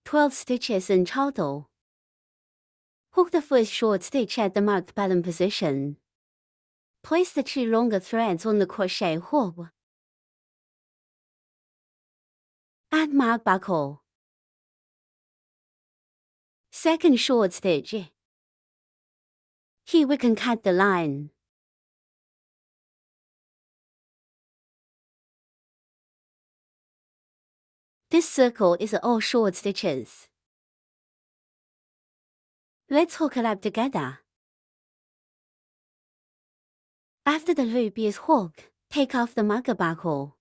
12 stitches in total. Hook the first short stitch at the marked button position. Place the 2 longer threads on the crochet hook. Add mark buckle. Second short stitch. Here we can cut the line. This circle is all short stitches. Let's hook it up together. After the loop is hooked, take off the marker buckle.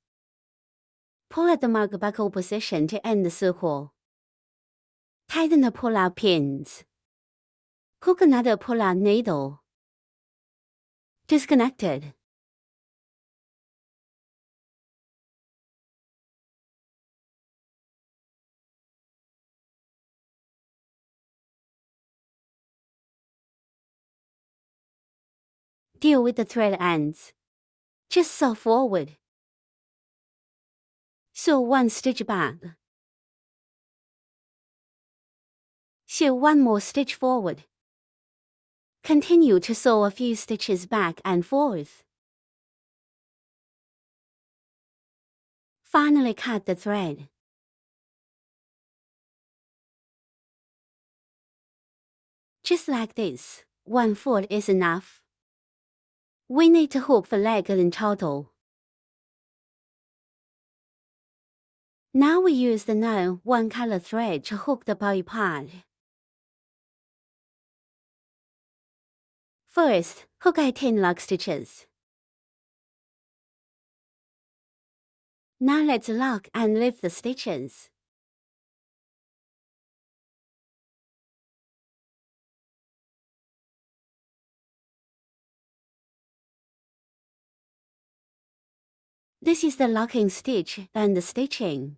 Pull at the marker buckle position to end the circle. Tighten the pull-out pins. Hook another pull-out needle. Disconnected. Deal with the thread ends. Just sew forward. Sew 1 stitch back. Sew 1 more stitch forward. Continue to sew a few stitches back and forth. Finally cut the thread. Just like this, 1 foot is enough. We need to hook the leg in total. Now we use the known 1 color thread to hook the body part. First, hook 18 lock stitches. Now let's lock and lift the stitches. This is the locking stitch and the stitching.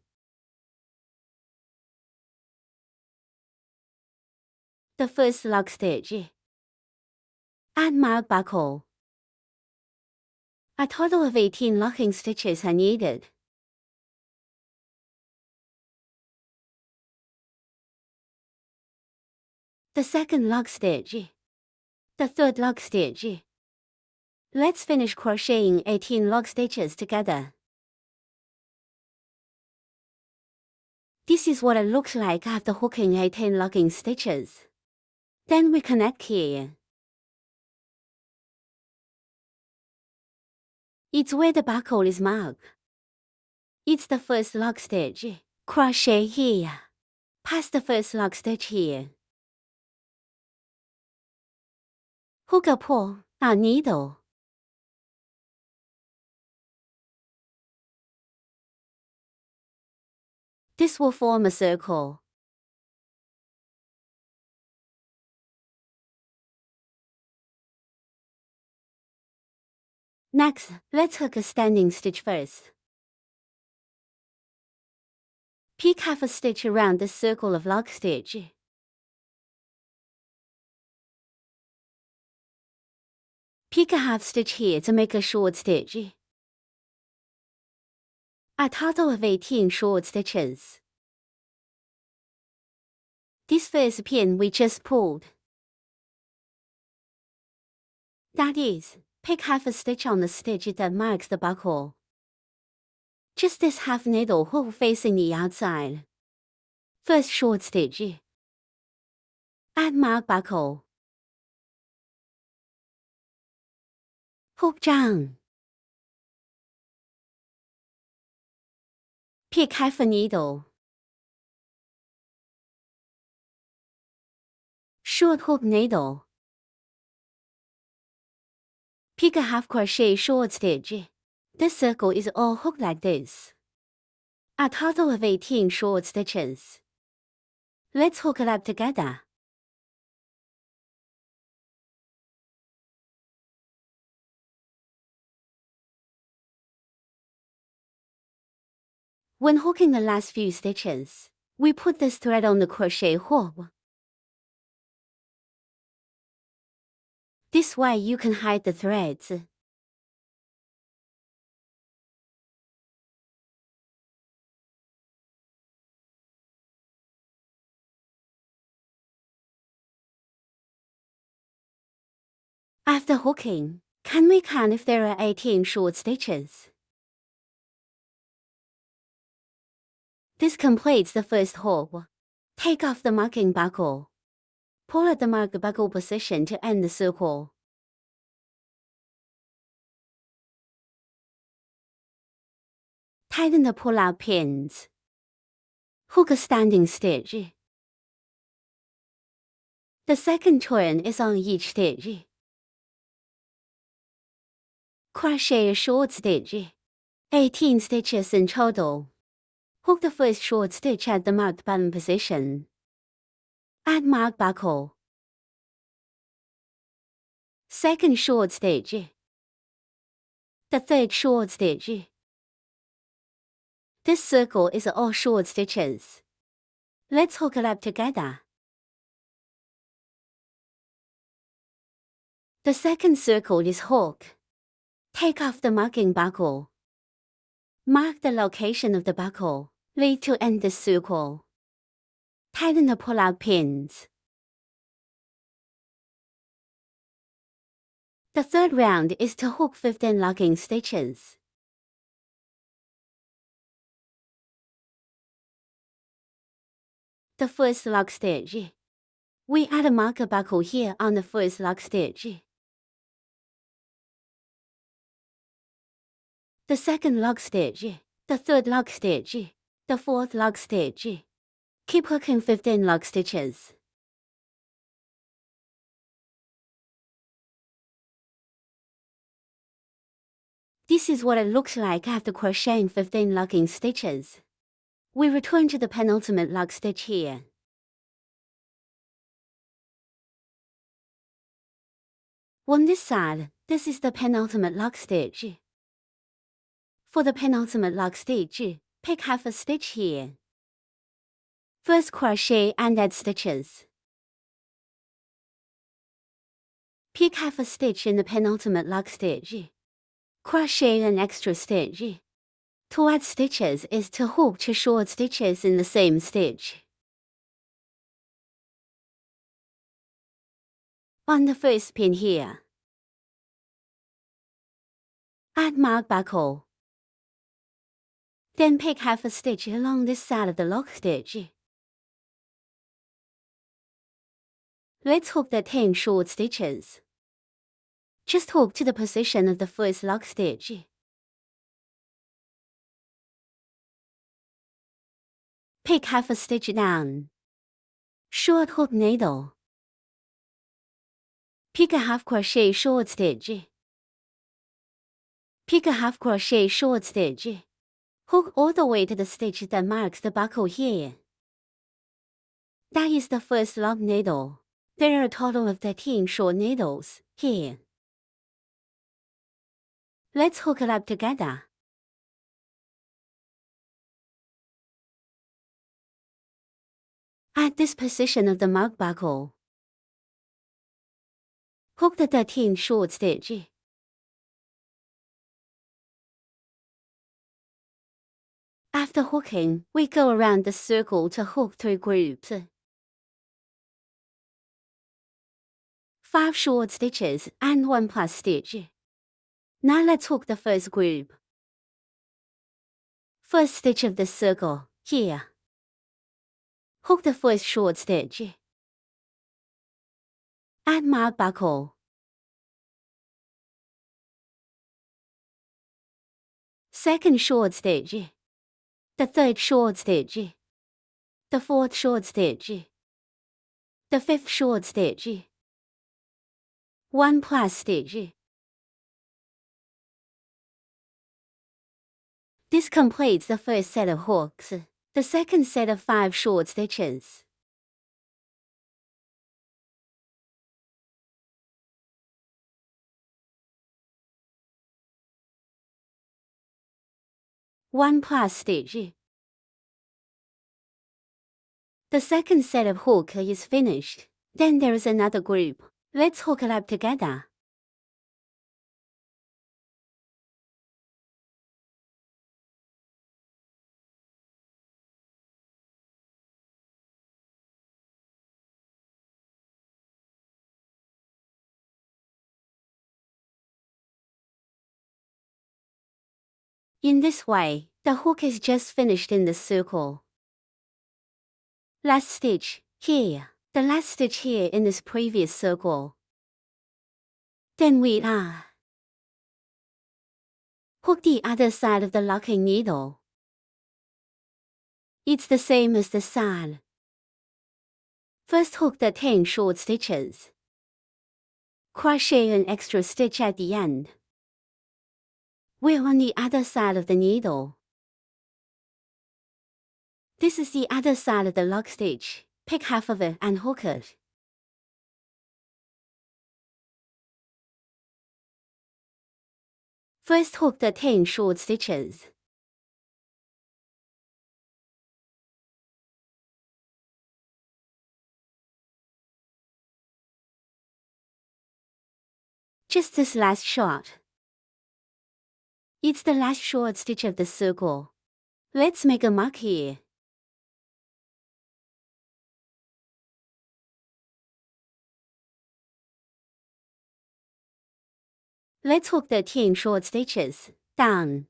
The first lock stitch. Add mark buckle. A total of 18 locking stitches are needed. The second lock stitch. The third lock stitch. Let's finish crocheting 18 lock stitches together. This is what it looks like after hooking 18 locking stitches. Then we connect here. It's where the buckle is marked. It's the first lock stitch. Crochet here. Pass the first lock stitch here. Hook or pull our needle. This will form a circle. Next, let's hook a standing stitch first. Pick half a stitch around the circle of lock stitch. Pick a half stitch here to make a short stitch. A total of 18 short stitches. This first pin we just pulled. That is, pick half a stitch on the stitch that marks the buckle. Just this half needle hook facing the outside. First short stitch. Add mark buckle. Hook down. Pick half a needle. Short hook needle. Pick a half crochet short stitch. This circle is all hooked like this. A total of 18 short stitches. Let's hook it up together. When hooking the last few stitches, we put this thread on the crochet hook. This way you can hide the threads. After hooking, can we count if there are 18 short stitches? This completes the first hook. Take off the marking buckle. Pull at the mark buckle position to end the circle. Tighten the pull-out pins. Hook a standing stitch. The second turn is on each stitch. Crochet a short stitch, 18 stitches in total. Hook the first short stitch at the marked bottom position. Add marked buckle. Second short stitch. The third short stitch. This circle is all short stitches. Let's hook it up together. The second circle is hook. Take off the marking buckle. Mark the location of the buckle. Lead to end the circle. Tighten the pull-out pins. The third round is to hook 15 locking stitches. The first lock stitch. We add a marker buckle here on the first lock stitch. The second lock stitch, the third lock stitch, the fourth lock stitch. Keep hooking 15 lock stitches. This is what it looks like after crocheting 15 locking stitches. We return to the penultimate lock stitch here. On this side, this is the penultimate lock stitch. For the penultimate lock stitch, pick half a stitch here. First crochet and add stitches. Pick half a stitch in the penultimate lock stitch. Crochet an extra stitch. To add stitches is to hook 2 short stitches in the same stitch. On the first pin here, add mark buckle. Then pick half a stitch along this side of the lock stitch. Let's hook the 10 short stitches. Just hook to the position of the first lock stitch. Pick half a stitch down. Short hook needle. Pick a half crochet short stitch. Pick a half crochet short stitch. Hook all the way to the stitch that marks the buckle here. That is the first lock needle. There are a total of 13 short needles here. Let's hook it up together. At this position of the mark buckle, hook the 13 short stitch. After hooking, we go around the circle to hook 3 groups. 5 short stitches and 1 plus stitch. Now let's hook the first group. First stitch of the circle, here. Hook the first short stitch. Add mark buckle. Second short stitch. The third short stitch. The fourth short stitch. The fifth short stitch. 1 plus stitch. This completes the first set of hooks. The second set of 5 short stitches. One plus stitch. The second set of hook is finished. Then there is another group. Let's hook it up together. In this way, the hook is just finished in the circle. Last stitch, here. The last stitch here in this previous circle. Then we hook the other side of the locking needle. It's the same as the side. First hook the 10 short stitches. Crochet an extra stitch at the end. We're on the other side of the needle. This is the other side of the lock stitch. Pick half of it and hook it. First hook the 10 short stitches. Just this last shot. It's the last short stitch of the circle. Let's make a mark here. Let's hook the 10 short stitches. Down.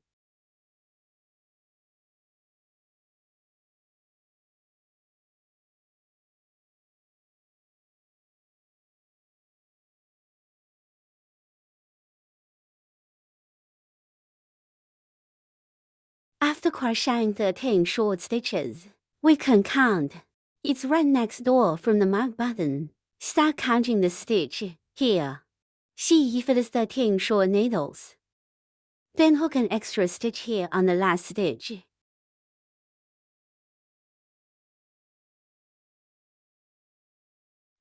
After crocheting 13 short stitches, we can count. It's right next door from the mark button. Start counting the stitch here. See if it is 13 short needles. Then hook an extra stitch here on the last stitch.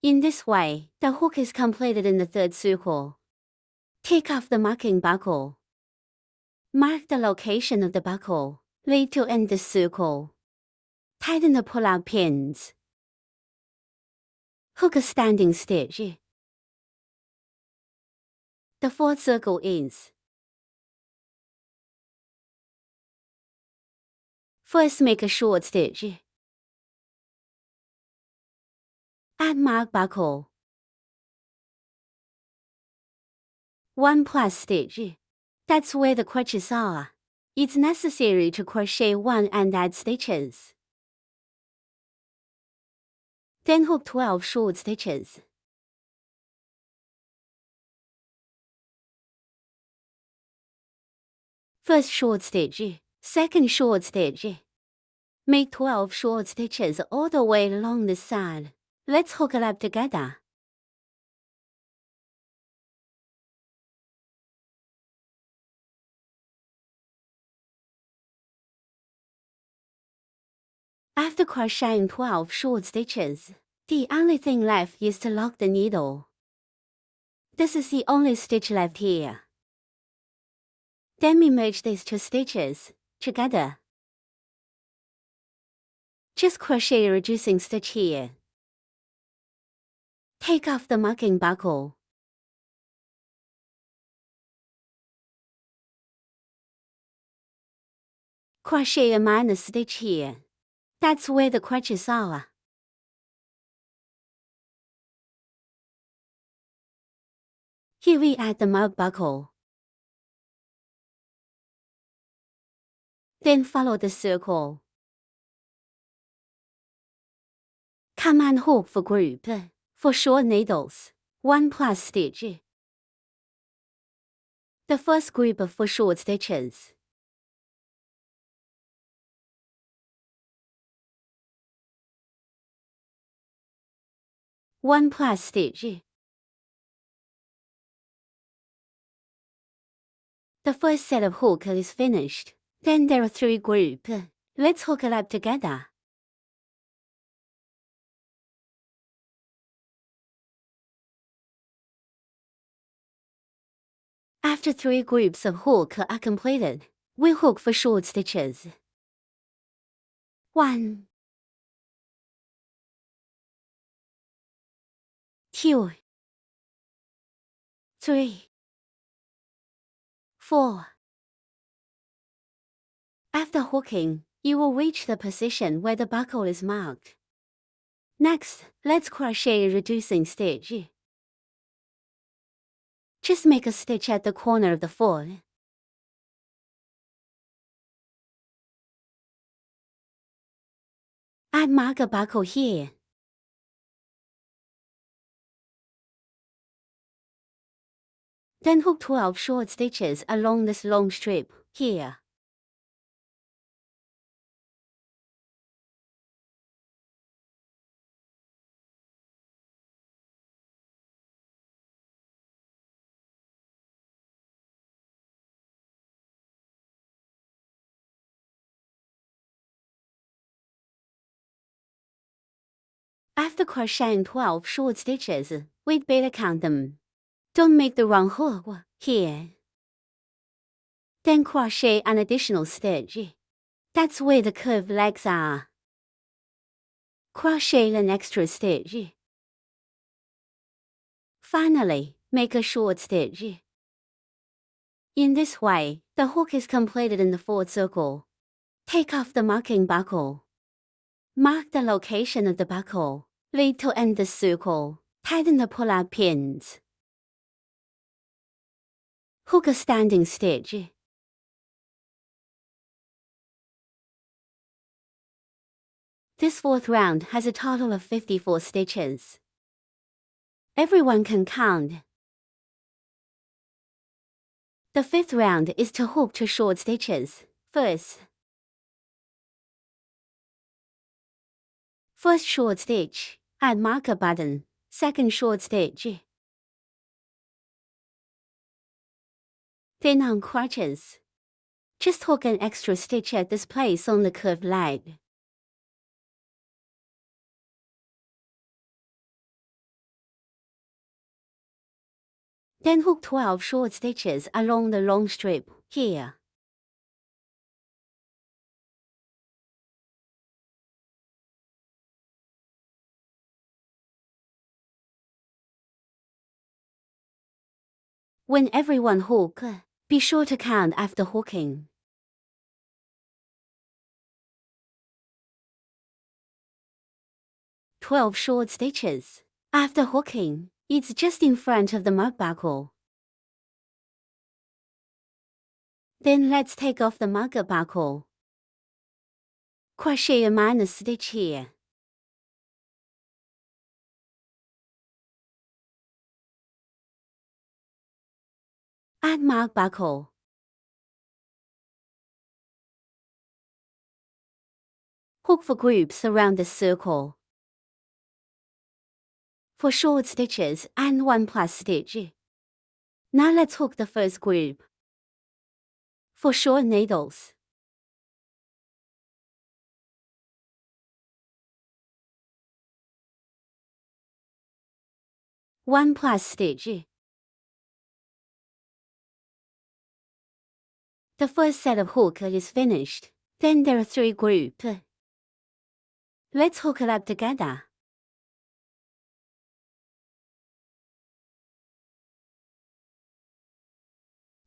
In this way, the hook is completed in the third circle. Take off the marking buckle. Mark the location of the buckle. Lead to end the circle. Tighten the pull-out pins. Hook a standing stitch. The fourth circle is. First make a short stitch. Add mark buckle. 1 plus stitch. That's where the crotches are. It's necessary to crochet 1 and add stitches. Then hook 12 short stitches. First short stitch, second short stitch. Make 12 short stitches all the way along the side. Let's hook it up together. After crocheting 12 short stitches, the only thing left is to lock the needle. This is the only stitch left here. Then we merge these 2 stitches together. Just crochet a reducing stitch here. Take off the marking buckle. Crochet a minor stitch here. That's where the crotches are. Here we add the mark buckle. Then follow the circle. Command hook for group. For short needles, 1 plus stitch. The first group of 4 short stitches. One plus stitch. The first set of hook is finished. Then there are 3 groups. Let's hook it up together. After 3 groups of hook are completed, we hook for short stitches. 1, 2, 3, 4. After hooking, you will reach the position where the buckle is marked. Next, let's crochet a reducing stitch. Just make a stitch at the corner of the foot. Add mark a buckle here. Then hook 12 short stitches along this long strip here. After crocheting 12 short stitches, we'd better count them. Don't make the wrong hook here. Then crochet an additional stitch. That's where the curved legs are. Crochet an extra stitch. Finally, make a short stitch. In this way, the hook is completed in the fourth circle. Take off the marking buckle. Mark the location of the buckle. Lead to end the circle. Tighten the pull-out pins. Hook a standing stitch. This fourth round has a total of 54 stitches. Everyone can count. The fifth round is to hook 2 short stitches. First short stitch, add marker button. Second short stitch. Then on crotches. Just hook an extra stitch at this place on the curved leg. Then hook 12 short stitches along the long strip here. When everyone hook, be sure to count after hooking. "12 short stitches. After hooking, it's just in front of the mark buckle. Then let's take off the marker buckle. Crochet a minus stitch here. Add mark buckle. Hook for groups around the circle. For short stitches, add 1 plus stitch. Now let's hook the first group. For short needles, one plus stitch. The first set of hook is finished. Then there are 3 groups. Let's hook it up together.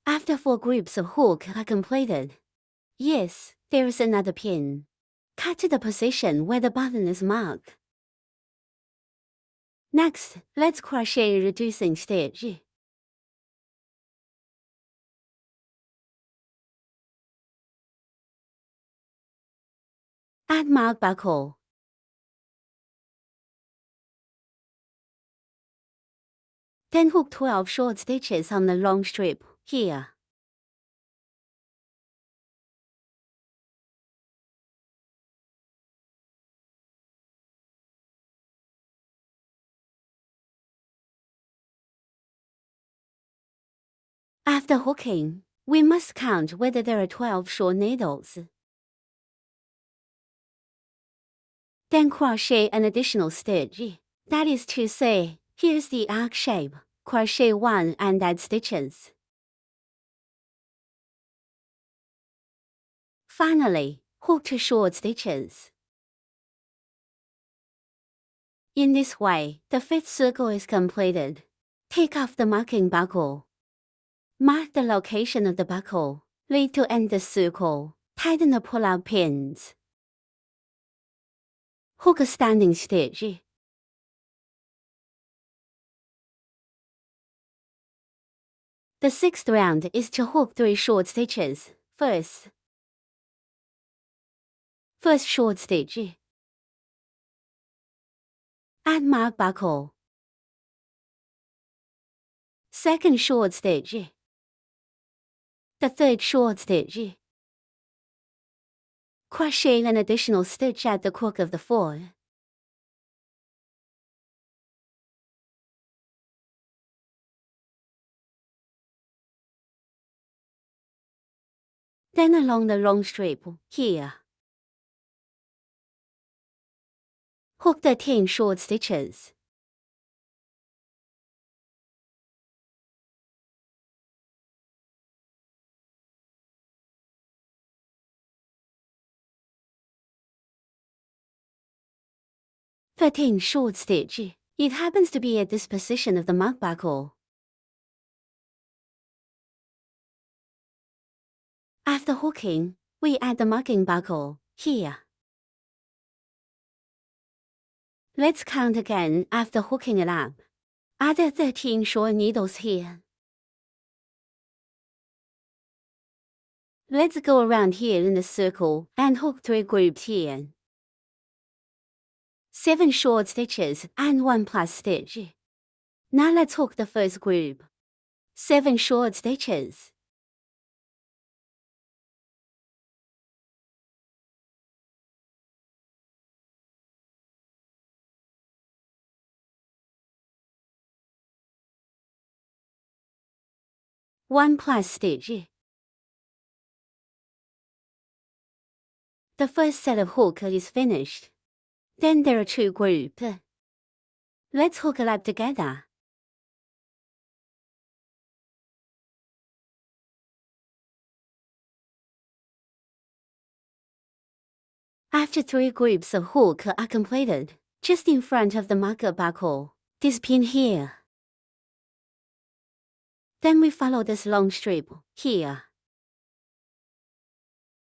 After 4 groups of hook are completed, yes, there is another pin. Cut to the position where the button is marked. Next, let's crochet a reducing stitch. Add mark buckle. Then hook 12 short stitches on the long strip here. After hooking, we must count whether there are 12 short needles. Then crochet an additional stitch. That is to say, here's the arc shape. Crochet 1 and add stitches. Finally, hook 2 short stitches. In this way, the 5th circle is completed. Take off the marking buckle. Mark the location of the buckle. Lead to end the circle. Tighten the pull-out pins. Hook a standing stitch. The 6th round is to hook 3 short stitches. First short stitch. Add mark buckle. Second short stitch. The 3rd short stitch. Crochet an additional stitch at the crook of the 4th. Then along the long strip here. Hook 13 short stitches. "13 short stitch. It happens to be at this position of the mark buckle. After hooking, we add the marking buckle, here. Let's count again after hooking it up. Add the 13 short needles here. Let's go around here in the circle and hook 3 groups here. 7 short stitches and 1 plus stitch. Now let's hook the first group. 7 short stitches. One plus stitch. The first set of hook is finished. Then there are 2 groups. Let's hook it up together. After 3 groups of hook are completed, just in front of the marker buckle, this pin here. Then we follow this long strip, here.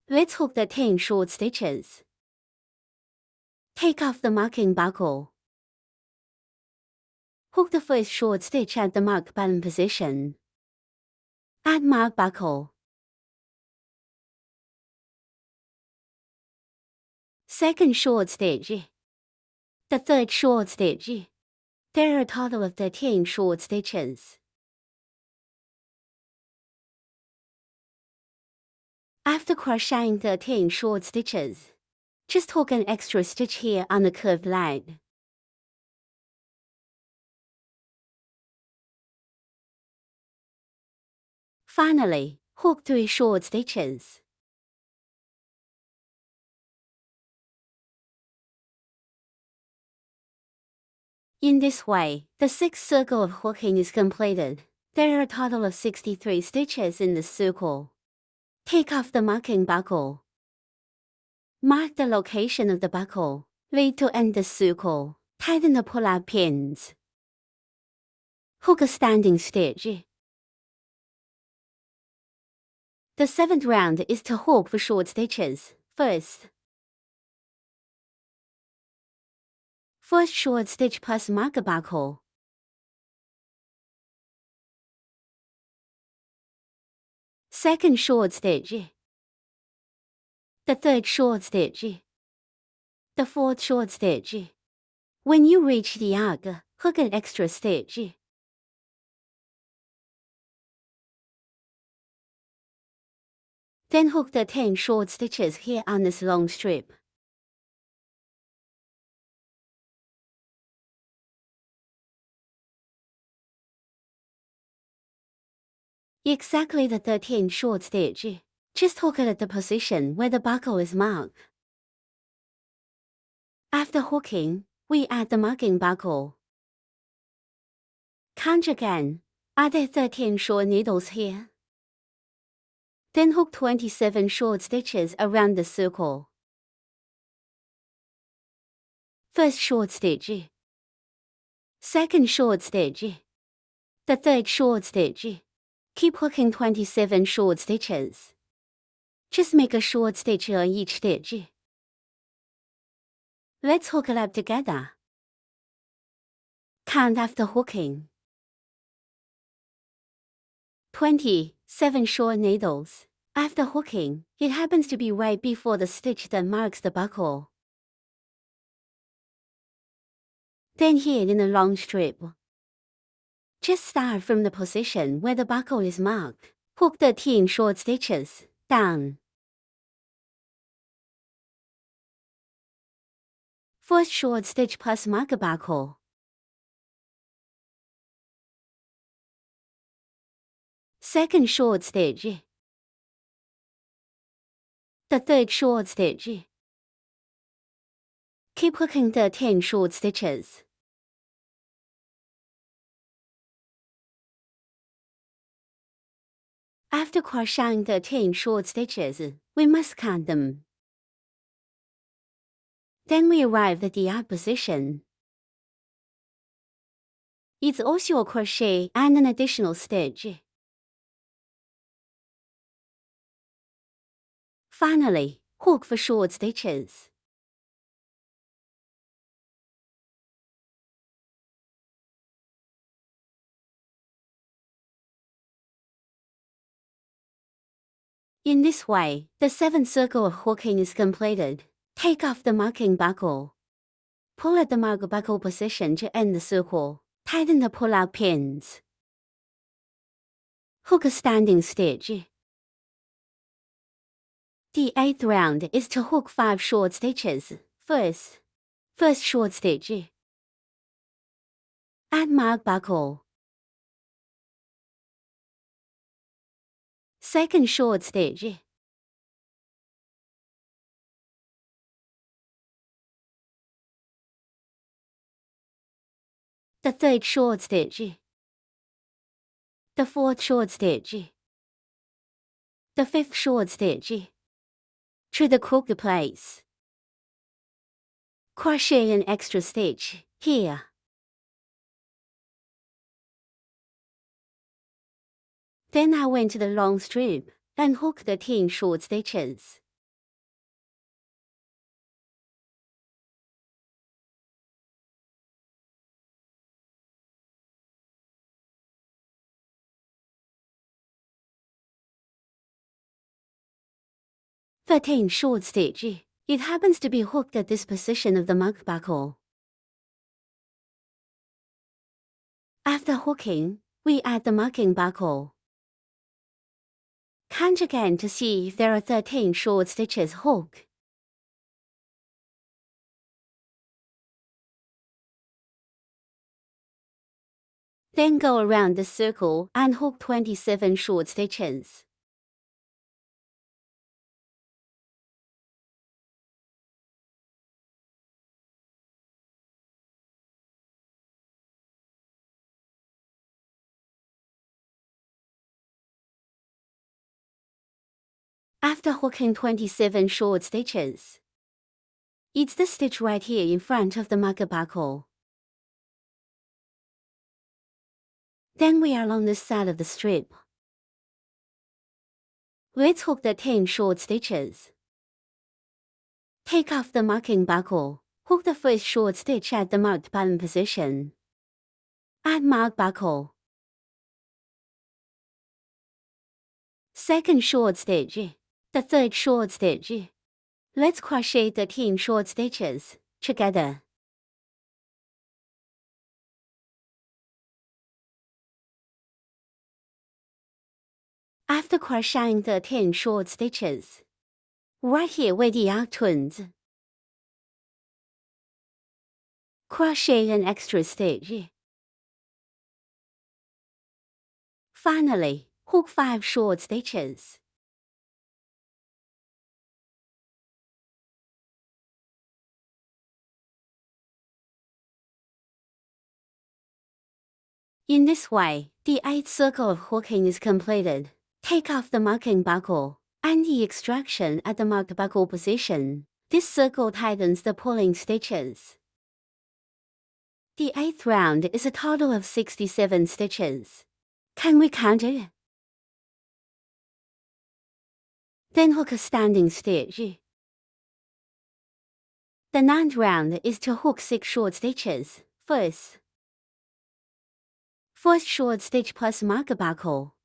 Let's hook the 10 short stitches. Take off the marking buckle. Hook the first short stitch at the mark button position. Add mark buckle. Second short stitch. The third short stitch. There are a total of 13 short stitches. After crocheting 13 short stitches, just hook an extra stitch here on the curved line. Finally, hook 3 short stitches. In this way, the 6th circle of hooking is completed. There are a total of 63 stitches in the circle. Take off the marking buckle. Mark the location of the buckle. Lead to end the circle. Tighten the pull-out pins. Hook a standing stitch. The 7th round is to hook for short stitches. First short stitch plus marker buckle. Second short stitch. The 3rd short stitch. The 4th short stitch. When you reach the arc, hook an extra stitch. Then hook the 10 short stitches here on this long strip. Exactly the 13 short stitch. Just hook it at the position where the buckle is marked. After hooking, we add the marking buckle. Count again. Add the 13 short needles here. Then hook 27 short stitches around the circle. First short stitch. Second short stitch. The 3rd short stitch. Keep hooking 27 short stitches. Just make a short stitch on each stitch. Let's hook it up together. Count after hooking. 27 short needles. After hooking, it happens to be right before the stitch that marks the buckle. Then here in the long strip. Just start from the position where the buckle is marked. Hook 13 short stitches, down. First short stitch plus marker buckle. Second short stitch. The 3rd short stitch. Keep hooking 13 short stitches. After crocheting 13 short stitches, we must count them. Then we arrive at the out position. It's also a crochet and an additional stitch. Finally, hook for short stitches. In this way, the 7th circle of hooking is completed. Take off the marking buckle. Pull at the mark buckle position to end the circle. Tighten the pull-out pins. Hook a standing stitch. The 8th round is to hook 5 short stitches. First short stitch. Add mark buckle. Second short stitch. The 3rd short stitch. The 4th short stitch. The 5th short stitch. To the crooked place. Crochet an extra stitch here. Then I went to the long strip and hook 13 short stitches. Short stitch. It happens to be hooked at this position of the mark buckle. After hooking, we add the marking buckle. Count again to see if there are 13 short stitches hooked. Then go around the circle and hook 27 short stitches. After hooking 27 short stitches, it's the stitch right here in front of the marker buckle. Then we are along this side of the strip. Let's hook the 10 short stitches. Take off the marking buckle. Hook the first short stitch at the marked bottom position. Add mark buckle. Second short stitch. The 3rd short stitch. Let's crochet 13 short stitches together. After crocheting 13 short stitches, right here where the arc turns, crochet an extra stitch. Finally, hook 5 short stitches. In this way, the 8th circle of hooking is completed. Take off the marking buckle and the extraction at the marked buckle position. This circle tightens the pulling stitches. The 8th round is a total of 67 stitches. Can we count it? Then hook a standing stitch. The 9th round is to hook 6 short stitches. First short stitch plus marker buckle.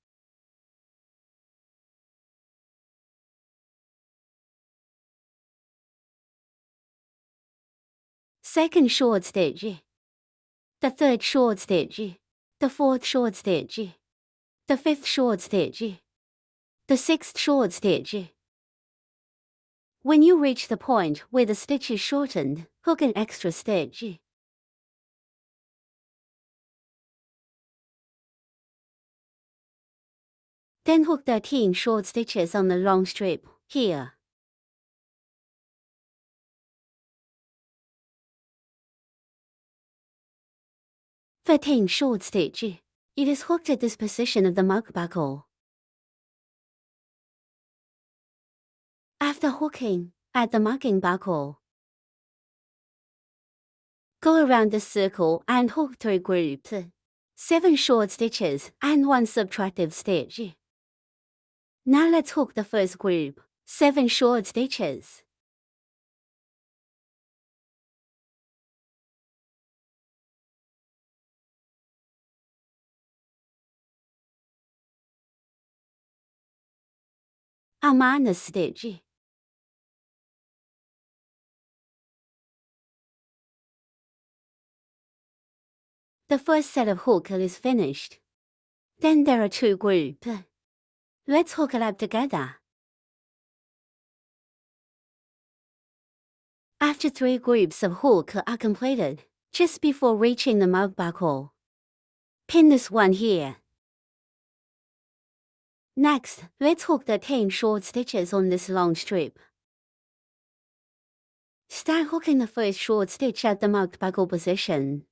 Second short stitch. The 3rd short stitch. The 4th short stitch. The 5th short stitch. The 6th short stitch. When you reach the point where the stitch is shortened, hook an extra stitch. Then hook 13 short stitches on the long strip here. 13 short stitch. It is hooked at this position of the mark buckle. After hooking, add the marking buckle. Go around the circle and hook 3 groups, 7 short stitches and 1 subtractive stitch. Now let's hook the first group, 7 short stitches. A minus stitch. The first set of hook is finished. Then there are 2 groups. Let's hook it up together. After 3 groups of hook are completed, just before reaching the mark buckle, pin this one here. Next, let's hook the 10 short stitches on this long strip. Start hooking the first short stitch at the marked buckle position.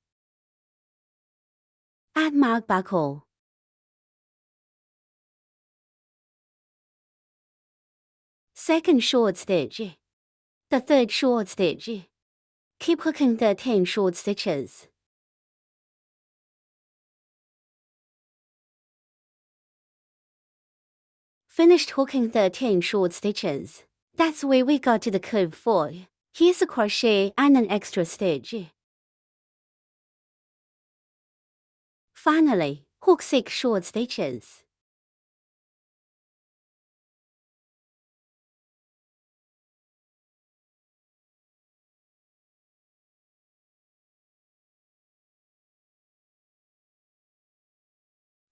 Add mark buckle. Second short stitch. The third short stitch. Keep hooking the 10 short stitches. Finished hooking the 10 short stitches. That's where we got to the curved 4. Here's a crochet and an extra stitch. Finally, hook 6 short stitches.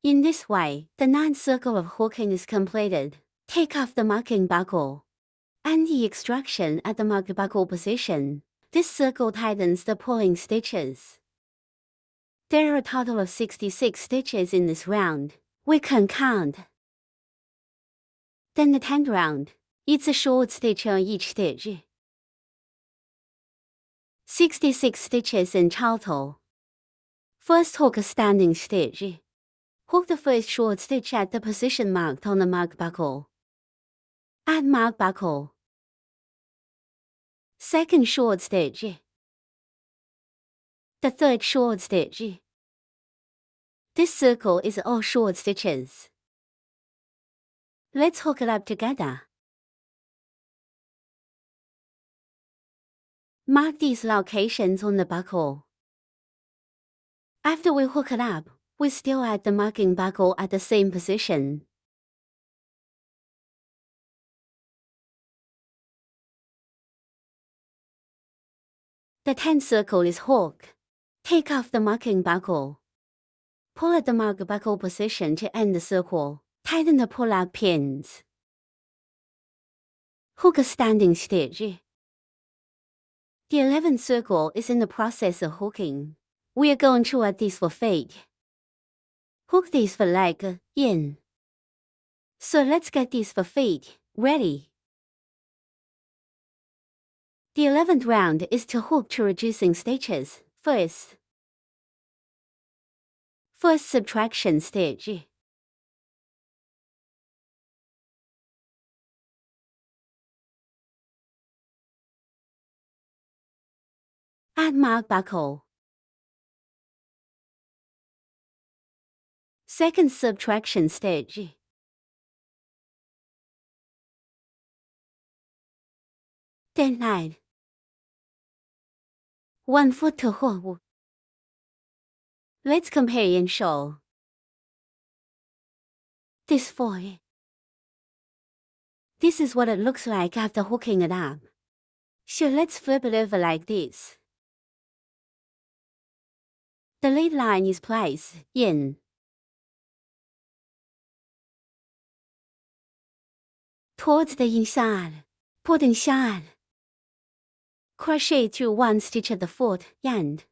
In this way, the 9th circle of hooking is completed. Take off the marking buckle and the extraction at the marked buckle position. This circle tightens the pulling stitches. There are a total of 66 stitches in this round. We can count. Then the 10th round. It's a short stitch on each stitch. 66 stitches in total. First hook a standing stitch. Hook the first short stitch at the position marked on the mark buckle. Add mark buckle. Second short stitch. The third short stitch. This circle is all short stitches. Let's hook it up together. Mark these locations on the buckle. After we hook it up, we still add the marking buckle at the same position. The 10th circle is hooked. Take off the marking buckle. Pull at the mark buckle position to end the circle. Tighten the pull-out pins. Hook a standing stitch. The 11th circle is in the process of hooking. We are going to add these for fade. Hook these for leg in. So let's get these for fade ready. The 11th round is to hook to reducing stitches. First subtraction stitch. Add mark buckle. Second subtraction stitch. Then add 1 foot to hook. Let's compare and show. This 4. This is what it looks like after hooking it up. So let's flip it over like this. The lead line is placed in. Towards the inside, put inside. Crochet through 1 stitch at the foot end.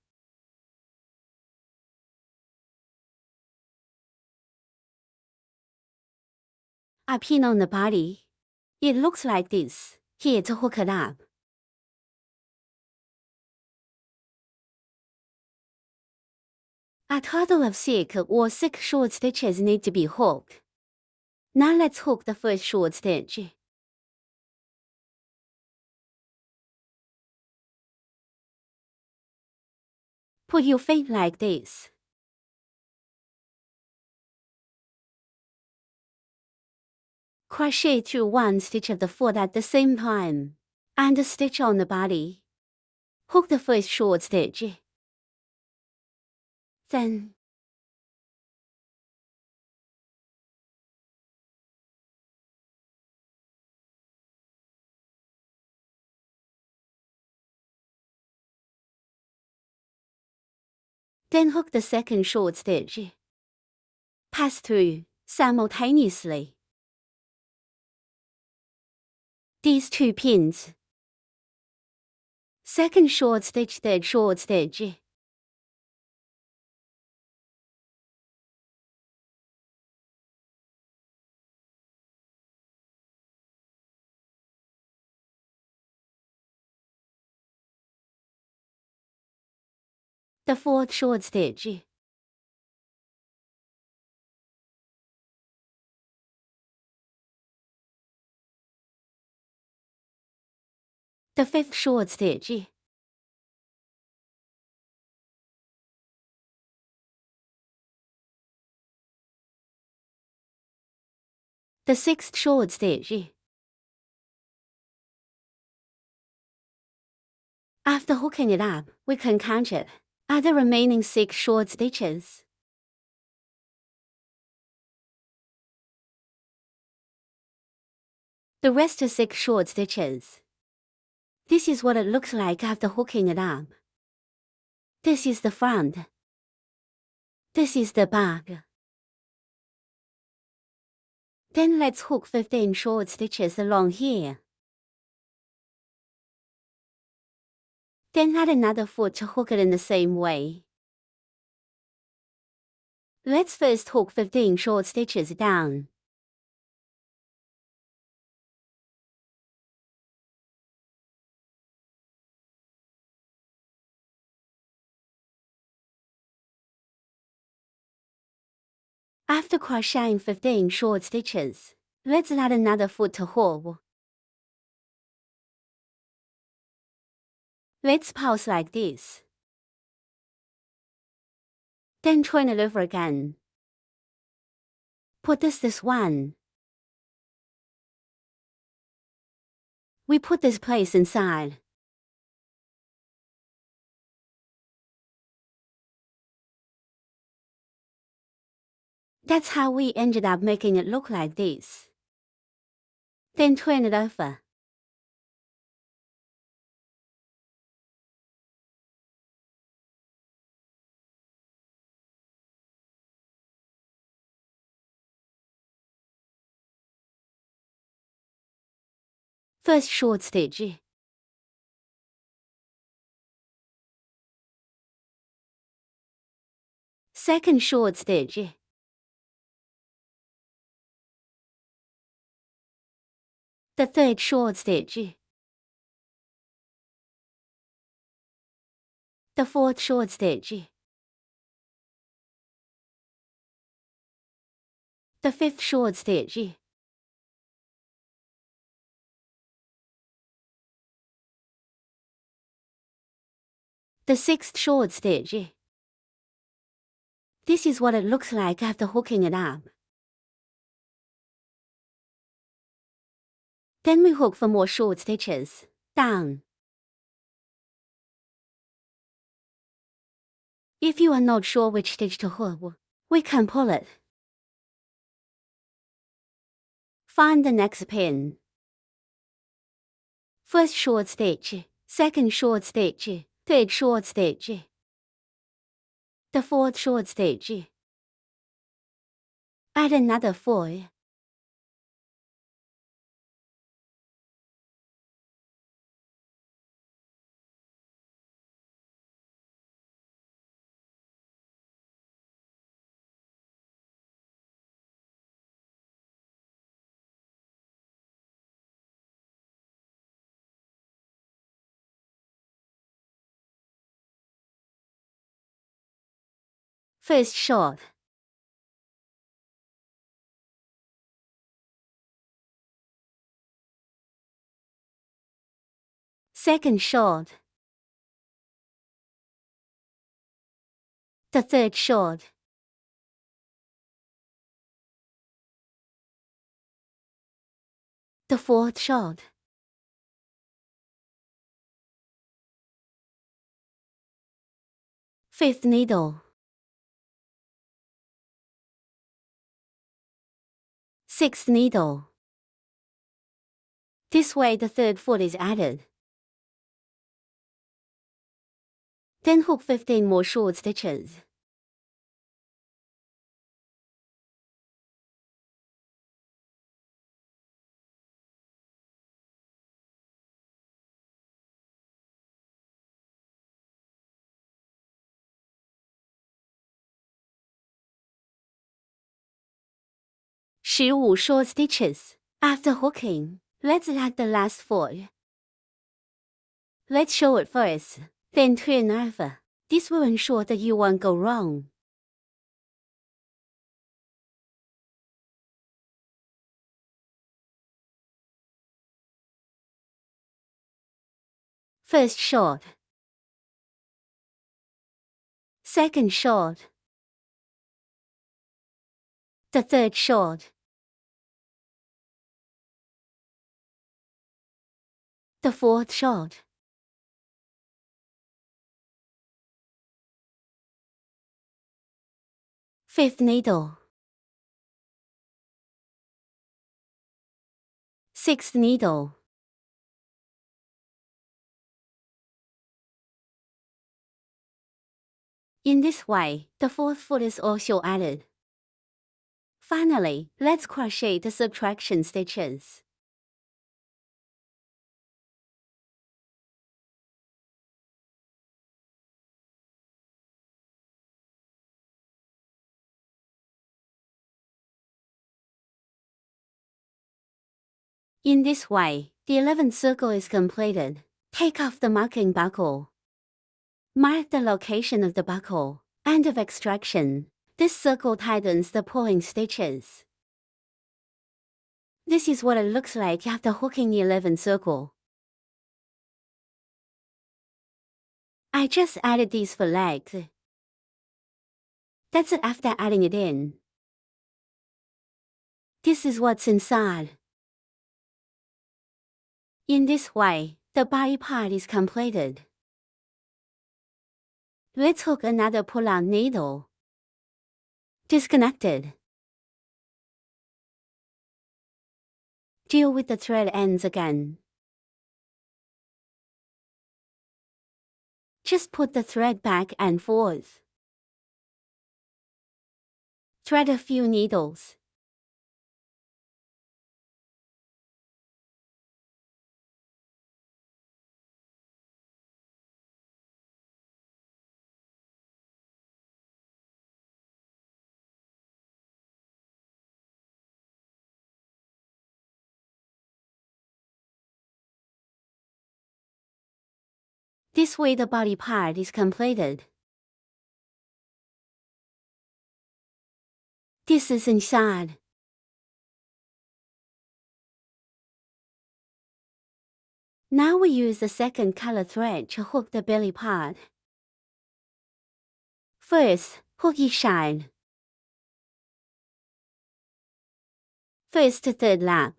I pin on the body. It looks like this. Here to hook it up. A total of 6 short stitches need to be hooked. Now let's hook the first short stitch. Put your feet like this. Crochet through 1 stitch of the foot at the same time, and a stitch on the body. Hook the first short stitch. Then hook the second short stitch. Pass through simultaneously. These 2 pins. Second short stitch, third short stitch. The fourth short stitch. The fifth short stitch. The sixth short stitch. After hooking it up, we can count it. Add the remaining 6 short stitches. The rest are 6 short stitches. This is what it looks like after hooking it up. This is the front. This is the back. Then let's hook 15 short stitches along here. Then add another foot to hook it in the same way. Let's first hook 15 short stitches down. After crocheting 15 short stitches, let's add another foot to hook. Let's pause like this. Then turn it over again. Put this one. We put this place inside. That's how we ended up making it look like this. Then turn it over. First short stitch. Second short stitch. The third short stitch. The fourth short stitch. The fifth short stitch. The sixth short stitch. This is what it looks like after hooking it up. Then we hook for more short stitches, down. If you are not sure which stitch to hook, we can pull it. Find the next pin. First short stitch, second short stitch, third short stitch. The fourth short stitch. Add another 4. First short. Second short. The third short. The fourth short. Fifth needle. Sixth needle. This way the third foot is added. Then hook 15 more short stitches. Fifteen short stitches. After hooking, let's add the last foot. Let's show it first, then turn over. This will ensure that you won't go wrong. First short. Second short. The third short. The fourth short. Fifth needle. Sixth needle. In this way, the fourth foot is also added. Finally, let's crochet the subtraction stitches. In this way, the 11th circle is completed. Take off the marking buckle. Mark the location of the buckle. End of extraction. This circle tightens the pulling stitches. This is what it looks like after hooking the 11th circle. I just added these for legs. That's it after adding it in. This is what's inside. In this way, the body part is completed. Let's hook another pull-out needle. Disconnected. Deal with the thread ends again. Just put the thread back and forth. Thread a few needles. This way the body part is completed. This is inside. Now we use the second color thread to hook the belly part. First, hook each side. First to third lap.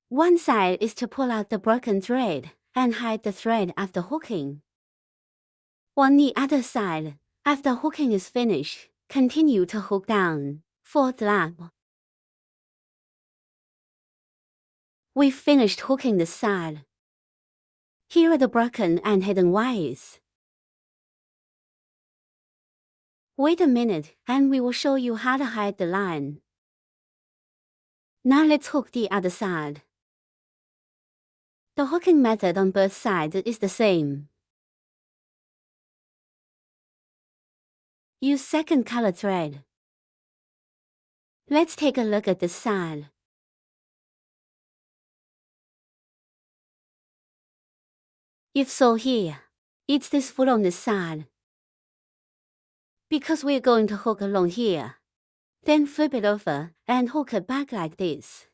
One side is to pull out the broken thread and hide the thread after hooking. On the other side, after hooking is finished, continue to hook down. Fourth lap. We've finished hooking the side. Here are the broken and hidden wires. Wait a minute and we will show you how to hide the line. Now let's hook the other side. The hooking method on both sides is the same. Use second color thread. Let's take a look at this side. If so here, it's this foot on this side. because we're going to hook along here. Then flip it over and hook it back like this.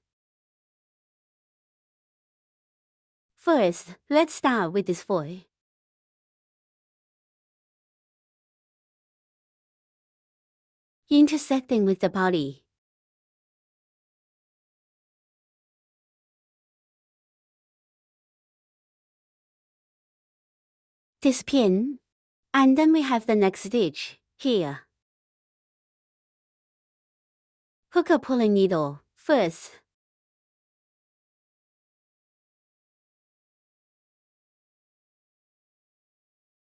First, let's start with this foil. Intersecting with the body. This pin, and then we have the next stitch, here. Hook a pulling needle, first.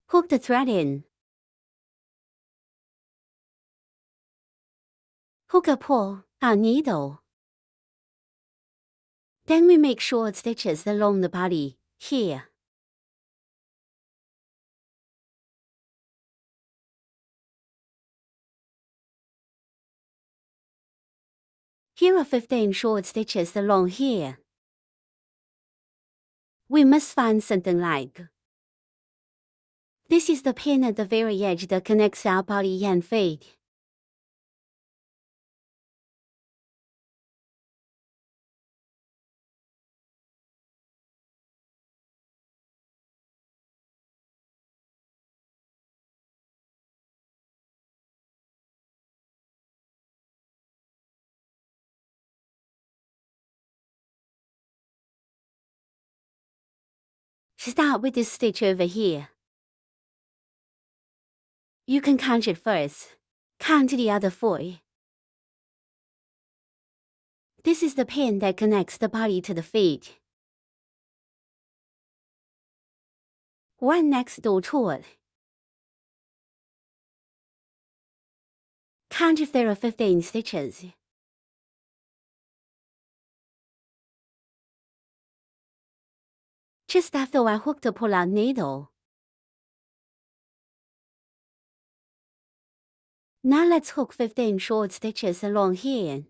Hook the thread in. Hook a pull, our needle. Then we make short stitches along the body, here. Here are 15 short stitches along here. We must find something like. This is the pin at the very edge that connects our body and feet. Start with this stitch over here. You can count it first. Count the other 4. This is the pin that connects the body to the feet. One next door to it. Count if there are 15 stitches. Just after I hook the pull-out needle. Now let's hook 15 short stitches along here.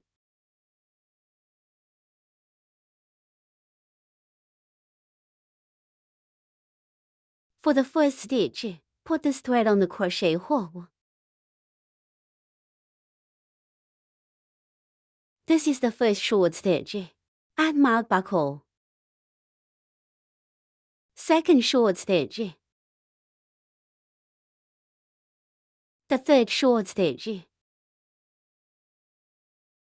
For the first stitch, put this thread on the crochet hook. This is the first short stitch. Add mark buckle. Second short stitch. The third short stitch.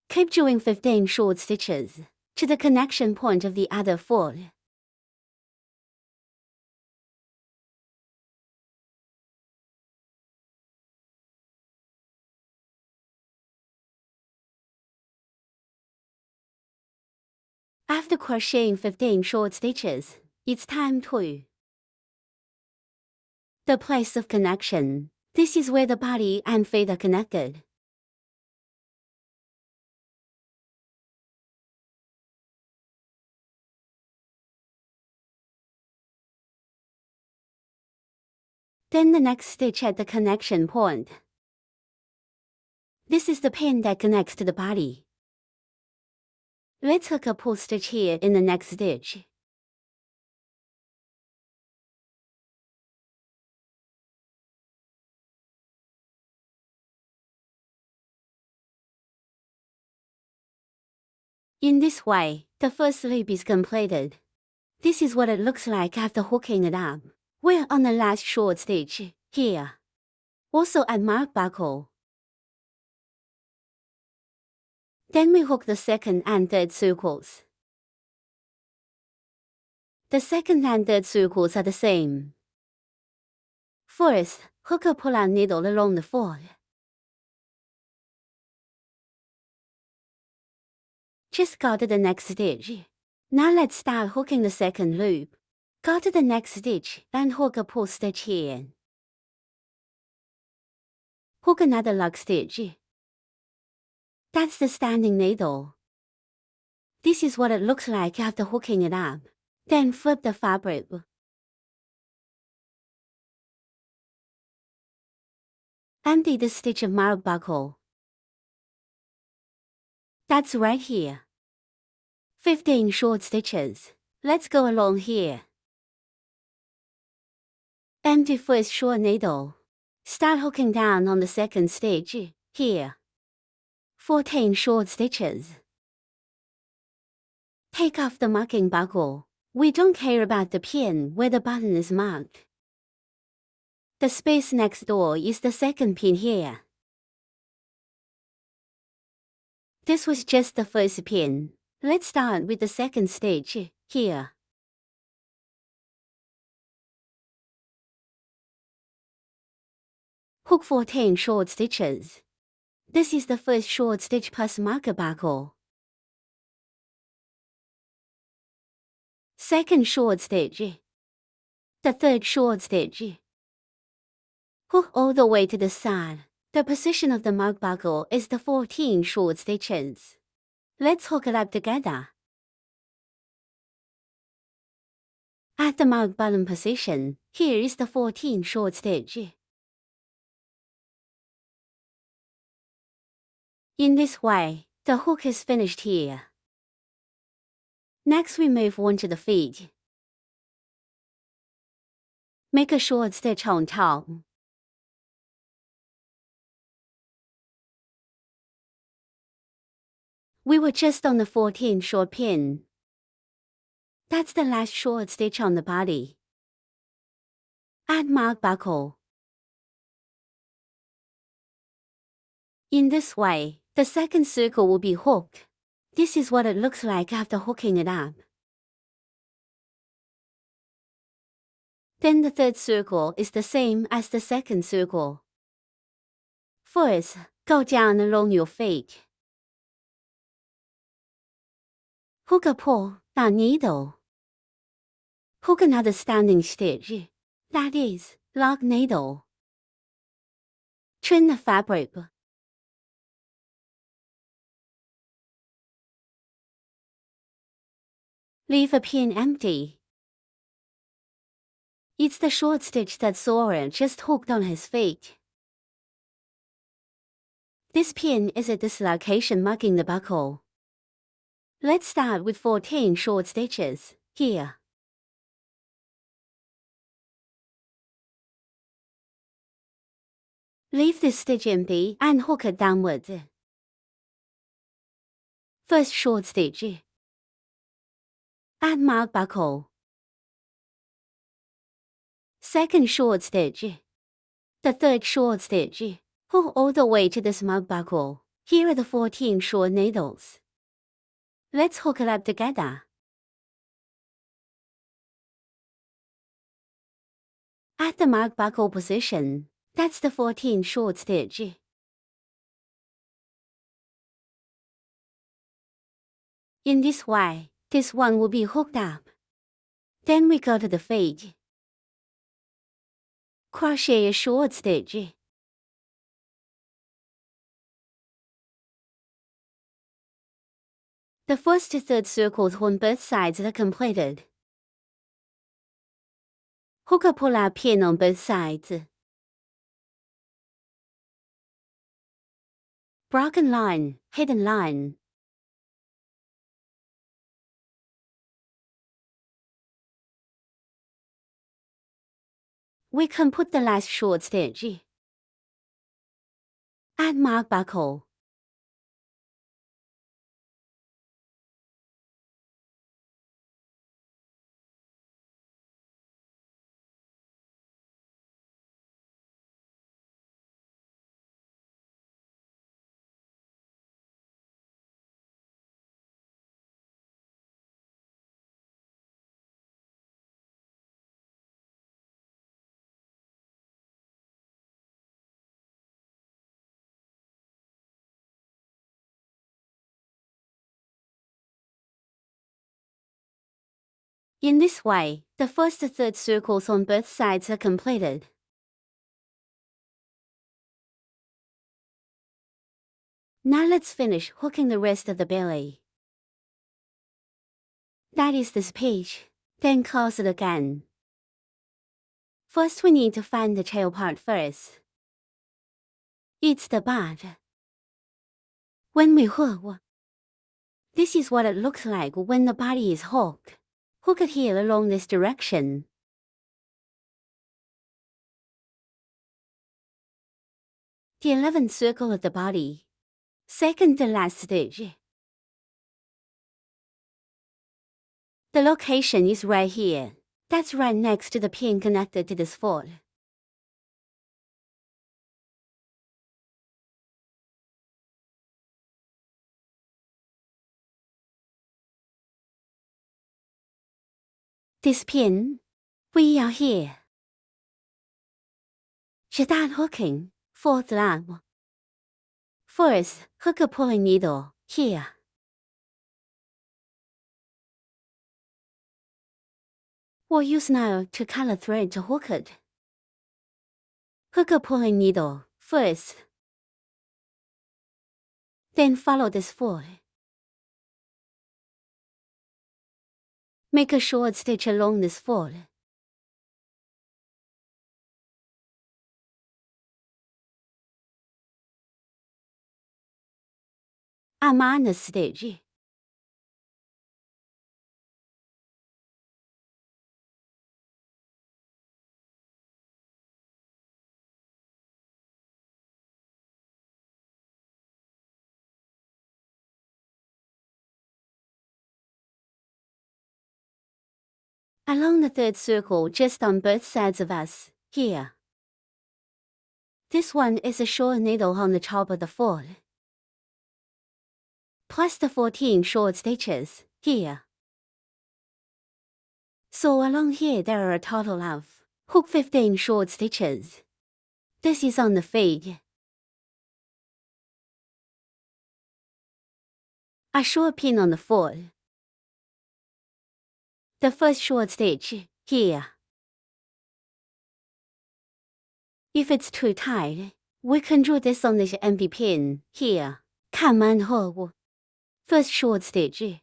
Keep doing 15 short stitches to the connection point of the other 4. After crocheting 15 short stitches, it's time to the place of connection. This is where the body and feet are connected. Then the next stitch at the connection point. This is the pin that connects to the body. Let's hook a pull stitch here in the next stitch. In this way, the first loop is completed. This is what it looks like after hooking it up. We're on the last short stitch, here. Also add mark buckle. Then we hook the second and third circles. The second and third circles are the same. First, hook a pull-out needle along the fold. Just go to the next stitch. Now let's start hooking the second loop. Go to the next stitch and hook a pull stitch here. Hook another lock stitch. That's the standing needle. This is what it looks like after hooking it up. Then flip the fabric. Empty the stitch of mark buckle. That's right here. 15 short stitches. Let's go along here. Empty first short needle. Start hooking down on the second stitch, here. 14 short stitches. Take off the marking buckle. We don't care about the pin where the button is marked. The space next door is the second pin here. This was just the first pin. Let's start with the second stitch, here. Hook 14 short stitches. This is the first short stitch plus marker buckle. Second short stitch. The third short stitch. Hook all the way to the side. The position of the mark buckle is the 14 short stitches. Let's hook it up together. At the mark bottom position, here is the 14 short stitch. In this way, the hook is finished here. Next we move on to the feet. Make a short stitch on top. We were just on the 14 short pin. That's the last short stitch on the body. Add mark buckle. In this way, the second circle will be hooked. This is what it looks like after hooking it up. Then the third circle is the same as the second circle. First, go down along your feet. Hook a pull down needle. Hook another standing stitch, that is, lock needle. Trim the fabric. Leave a pin empty. It's the short stitch that Sora just hooked on his feet. This pin is a dislocation marking the buckle. Let's start with 14 short stitches, here. Leave this stitch empty and hook it downwards. First short stitch. Add mark buckle. Second short stitch. The third short stitch. Hook all the way to this mark buckle. Here are the 14 short needles. Let's hook it up together. At the mark buckle position, that's the 14 short stitch. In this way, this one will be hooked up. Then we go to the feet. Crochet a short stitch. The first to third circles on both sides are completed. Hook a pull-out pin on both sides. Broken line, hidden line. We can put the last short stitch. Add mark buckle. In this way, the first to third circles on both sides are completed. Now let's finish hooking the rest of the belly. That is this page. Then close it again. First we need to find the tail part first. It's the butt. When we hook, this is what it looks like when the body is hooked. Hook it here along this direction. the 11th circle of the body, second to last stitch. The location is right here. That's right next to the pin connected to this fold. This pin, we are here. Start hooking, fourth line. First, hook a pulling needle, here. We'll use now to color thread to hook it. Hook a pulling needle, first. Then follow this fold. Make a short stitch along this fold. A minor stitch. Along the third circle just on both sides of us, here. This one is a short needle on the top of the fold. Plus the 14 short stitches, here. So along here there are a total of hook 15 short stitches. This is on the fade. A short pin on the fold. The first short stitch, here. If it's too tight, we can draw this on this empty pin, here. 看慢后, first short stitch.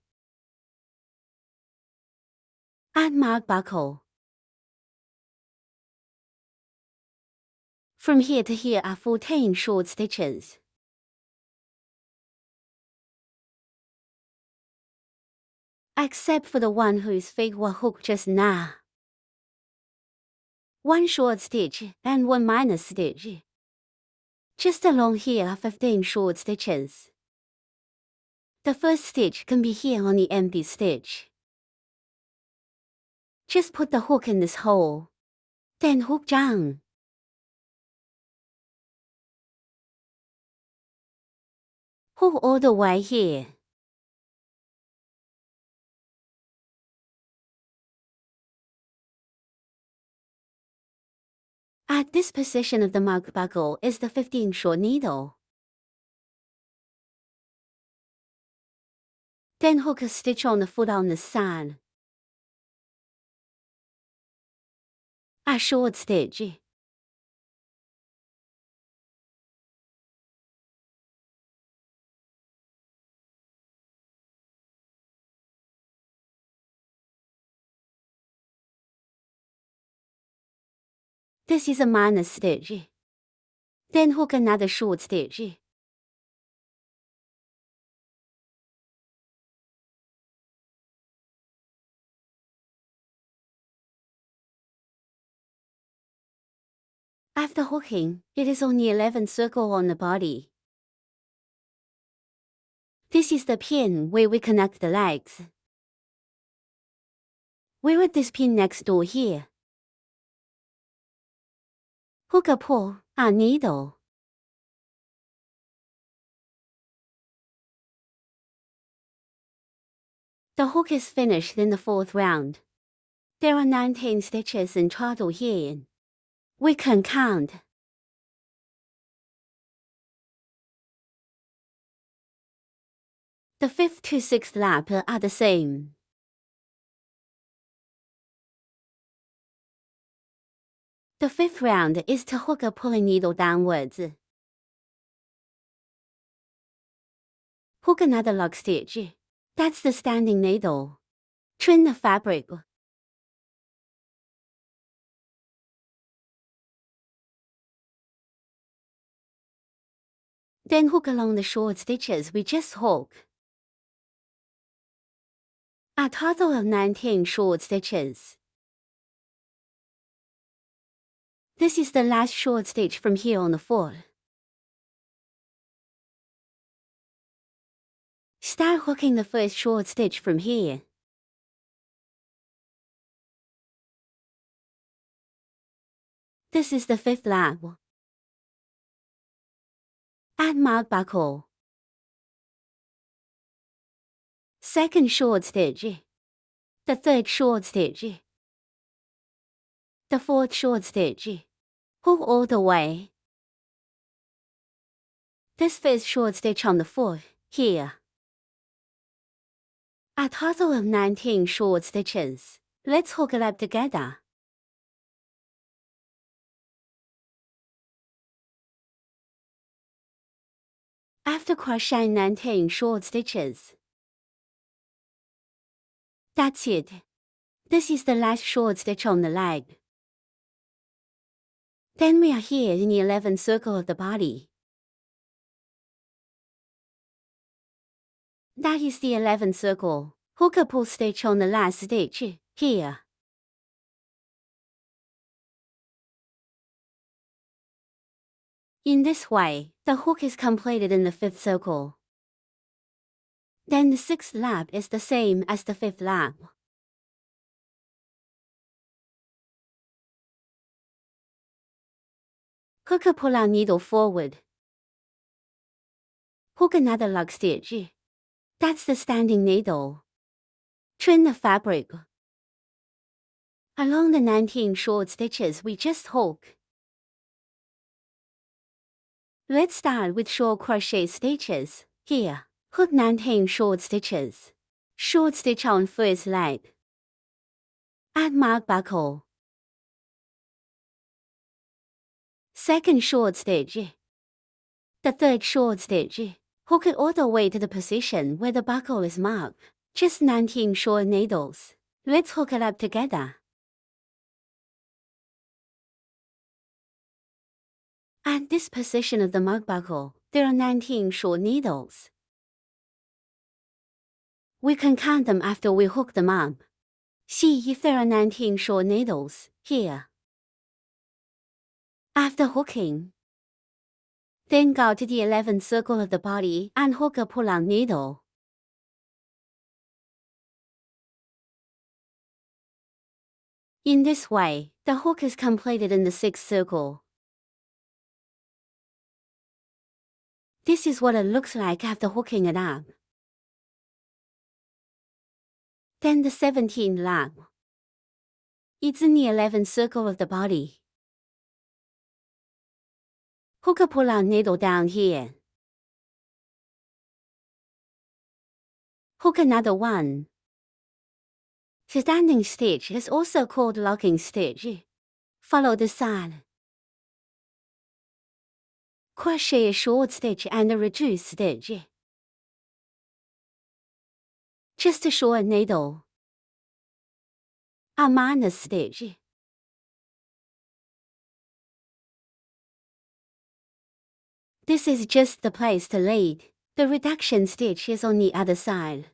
Add mark buckle. From here to here are 14 short stitches. Except for the one whose feet were hooked just now. One short stitch and one minor stitch. Just along here are 15 short stitches. The first stitch can be here on the empty stitch. Just put the hook in this hole. Then hook down. Hook all the way here. At this position of the mark buckle is the 15 short needle. Then hook a stitch on the foot on the side. A short stitch. This is a minor stitch. Then hook another short stitch. After hooking, it is on the 11th circle on the body. This is the pin where we connect the legs. We're at this pin next door here. Hook a pull, a needle. The hook is finished in the fourth round. There are 19 stitches in total here. We can count. The 5th to 6th lap are the same. The 5th round is to hook a pulling needle downwards. Hook another lock stitch. That's the standing needle. Trim the fabric. Then hook along the short stitches we just hooked. A total of 19 short stitches. This is the last short stitch from here on the fold. Start hooking the first short stitch from here. This is the 5th loop. Add mark buckle. Second short stitch. The 3rd short stitch. The 4th short stitch. Hook all the way. This 5th short stitch on the 4th, here. A total of 19 short stitches. Let's hook it up together. After crocheting 19 short stitches. That's it. This is the last short stitch on the leg. Then we are here in the 11th circle of the body. That is the 11th circle. Hook a pull stitch on the last stitch, here. In this way, the hook is completed in the 5th circle. Then the 6th loop is the same as the 5th loop. Hook a pull-out needle forward. Hook another lug stitch. That's the standing needle. Trim the fabric. Along the 19 short stitches we just hook. Let's start with short crochet stitches. Here, hook 19 short stitches. Short stitch on first leg. Add mark buckle. Second short stitch. The 3rd short stitch. Hook it all the way to the position where the buckle is marked. Just 19 short needles. Let's hook it up together. At this position of the mug buckle, there are 19 short needles. We can count them after we hook them up. See if there are 19 short needles, here. After hooking, then go to the 11th circle of the body and hook a pull-out needle. In this way, the hook is completed in the 6th circle. This is what it looks like after hooking it up. Then the 17th loop. It's in the 11th circle of the body. Hook a pull-out needle down here. Hook another one. Standing stitch is also called locking stitch. Follow the sign. Crochet a short stitch and a reduced stitch. Just a short needle. A minus stitch. This is just the place to lead. The reduction stitch is on the other side.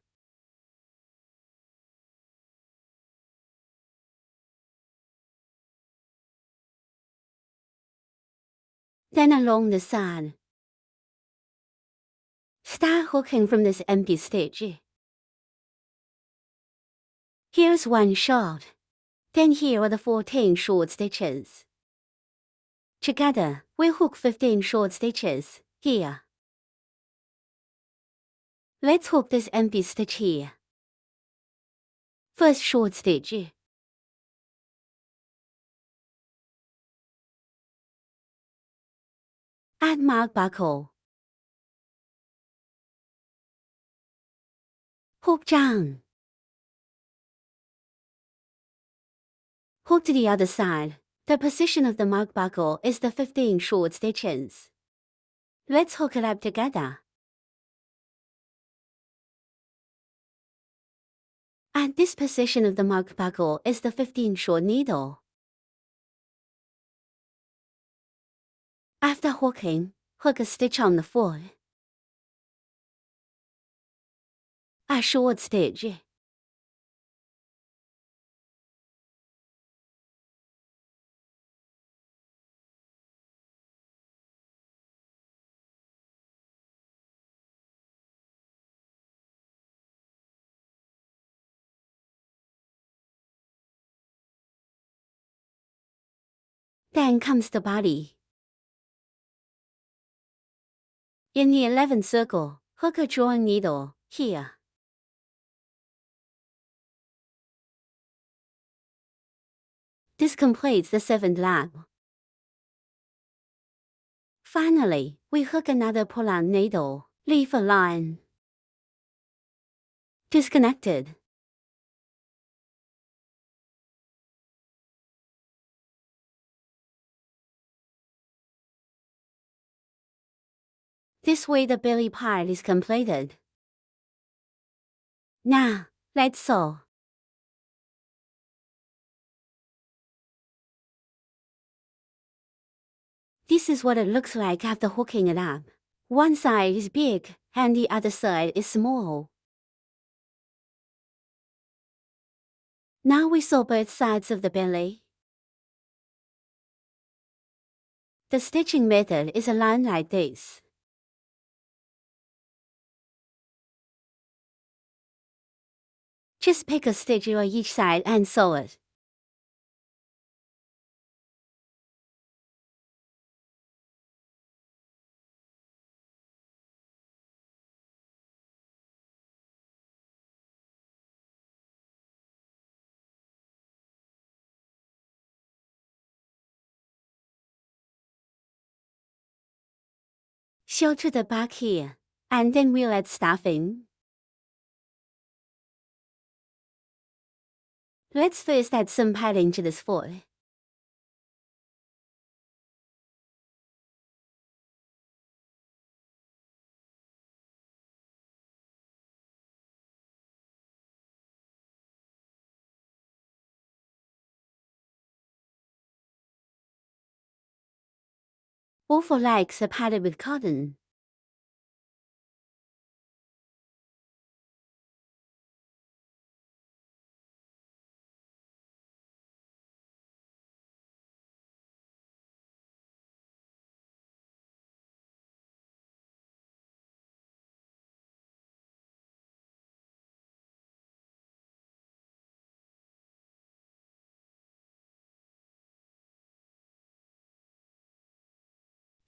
Then along the side. Start hooking from this empty stitch. Here's one short. Then here are the 14 short stitches. Together, we hook 15 short stitches, here. Let's hook this empty stitch here. First short stitch. Add mark buckle. Hook down. Hook to the other side. The position of the mark buckle is the 15 short stitches. Let's hook it up together. At this position of the mark buckle is the 15 short needle. After hooking, hook a stitch on the 4th. A short stitch. Then comes the body. In the 11th circle, hook a drawing needle here. This completes the 7th lap. Finally, we hook another pull-out needle, leave a line. Disconnected. This way the belly part is completed. Now, let's sew. This is what it looks like after hooking it up. One side is big, and the other side is small. Now we sew both sides of the belly. The stitching method is a line like this. Just pick a stitch on each side and sew it. Sew to the back here, and then we'll add stuffing. Let's first add some padding to this foot. Waffle legs are padded with cotton.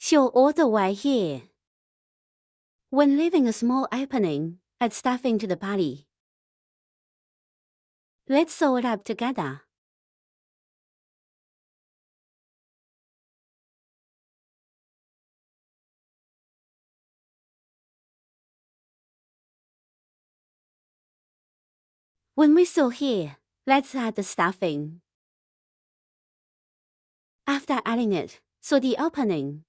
Sew all the way here. When leaving a small opening, add stuffing to the body. Let's sew it up together. When we sew here, let's add the stuffing. After adding it, sew the opening.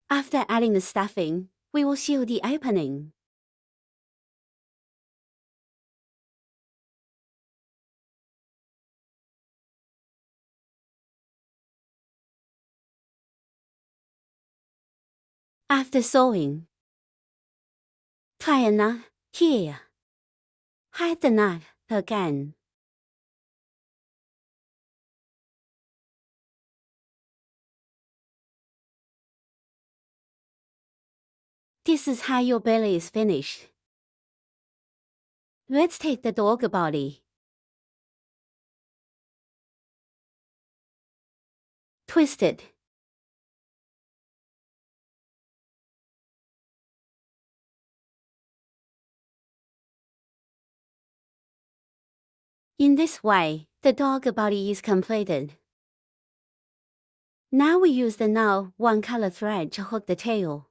After adding the stuffing, we will sew the opening. After sewing, tie a knot here. Hide the knot again. This is how your belly is finished. Let's take the dog body. Twist it. In this way, the dog body is completed. Now we use the now one color thread to hook the tail.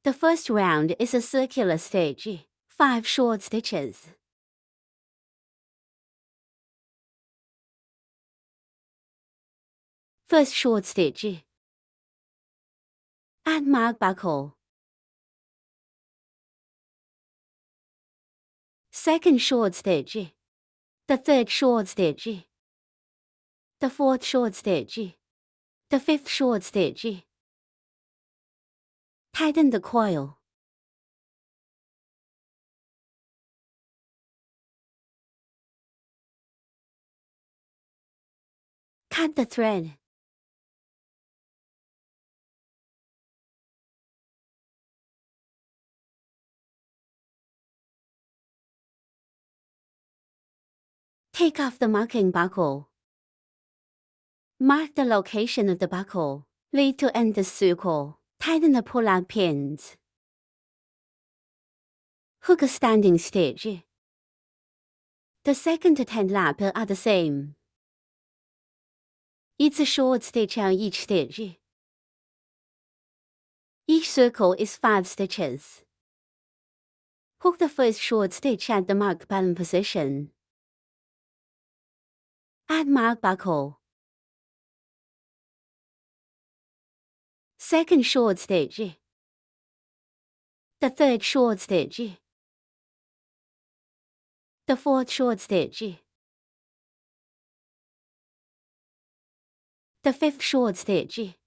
The first round is a circular stitch, 5 short stitches. First short stitch. Add mark buckle. Second short stitch. The third short stitch. The fourth short stitch. The fifth short stitch. Tighten the coil. Cut the thread. Take off the marking buckle. Mark the location of the buckle. Lead to end the circle. Tighten the pull-out pins. Hook a standing stitch. The second to 10th lap are the same. It's a short stitch on each stitch. Each circle is 5 stitches. Hook the first short stitch at the marked bottom position. Add mark buckle. Second short stitch. The third short stitch. The fourth short stitch. The fifth short stitch.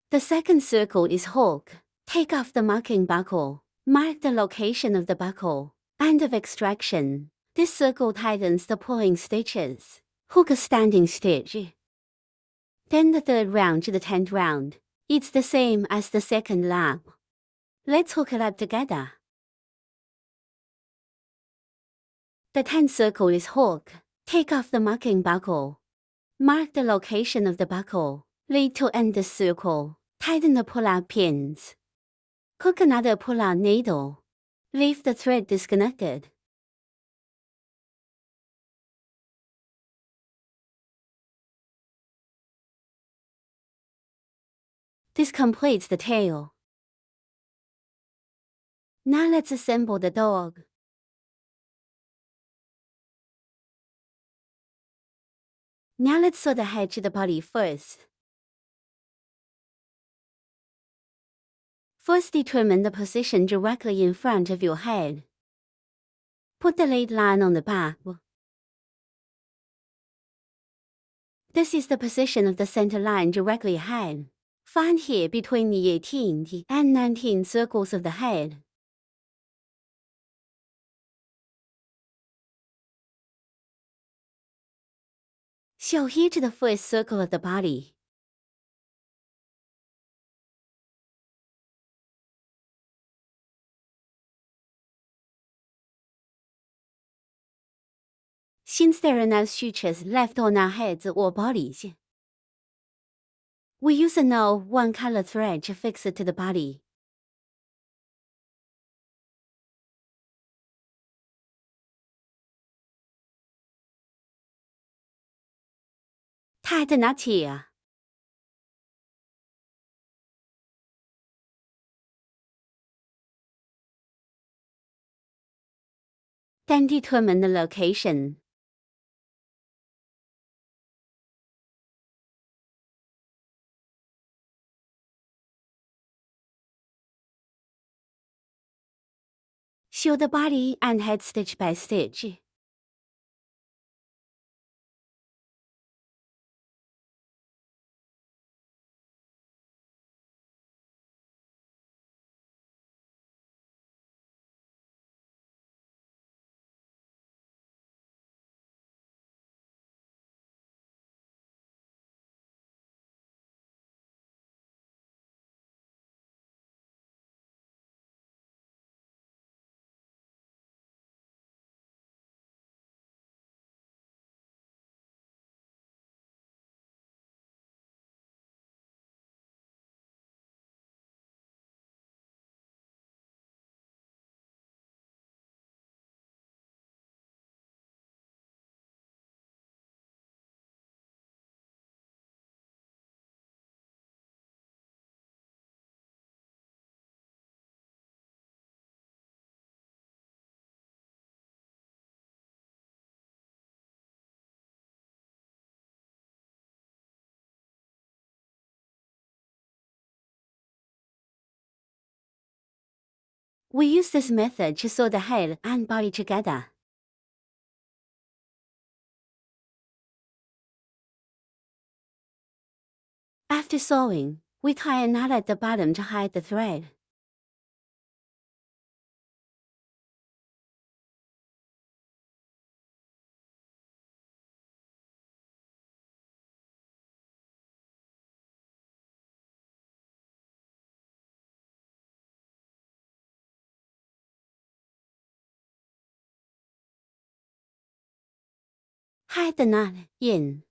The second circle is hook. Take off the marking buckle. Mark the location of the buckle. End of extraction. This circle tightens the pulling stitches. Hook a standing stitch. Then the third round to the 10th round. It's the same as the second lap. Let's hook it up together. The 10th circle is hook. Take off the marking buckle. Mark the location of the buckle. Lead to end the circle. Tighten the pull-out pins. Hook another pull-out needle. Leave the thread disconnected. This completes the tail. Now let's assemble the dog. Now let's sew the head to the body first. First, determine the position directly in front of your head. Put the lead line on the back. This is the position of the center line directly ahead. Find here between the 18th and 19th circles of the head. Sew here to the first circle of the body. Since there are no sutures left on our heads or bodies, we use a no one-color thread to fix it to the body. Tie the knot here. Then determine the location. Sew the body and head stitch by stitch. We use this method to sew the head and body together. After sewing, we tie a knot at the bottom to hide the thread. hide the knot in.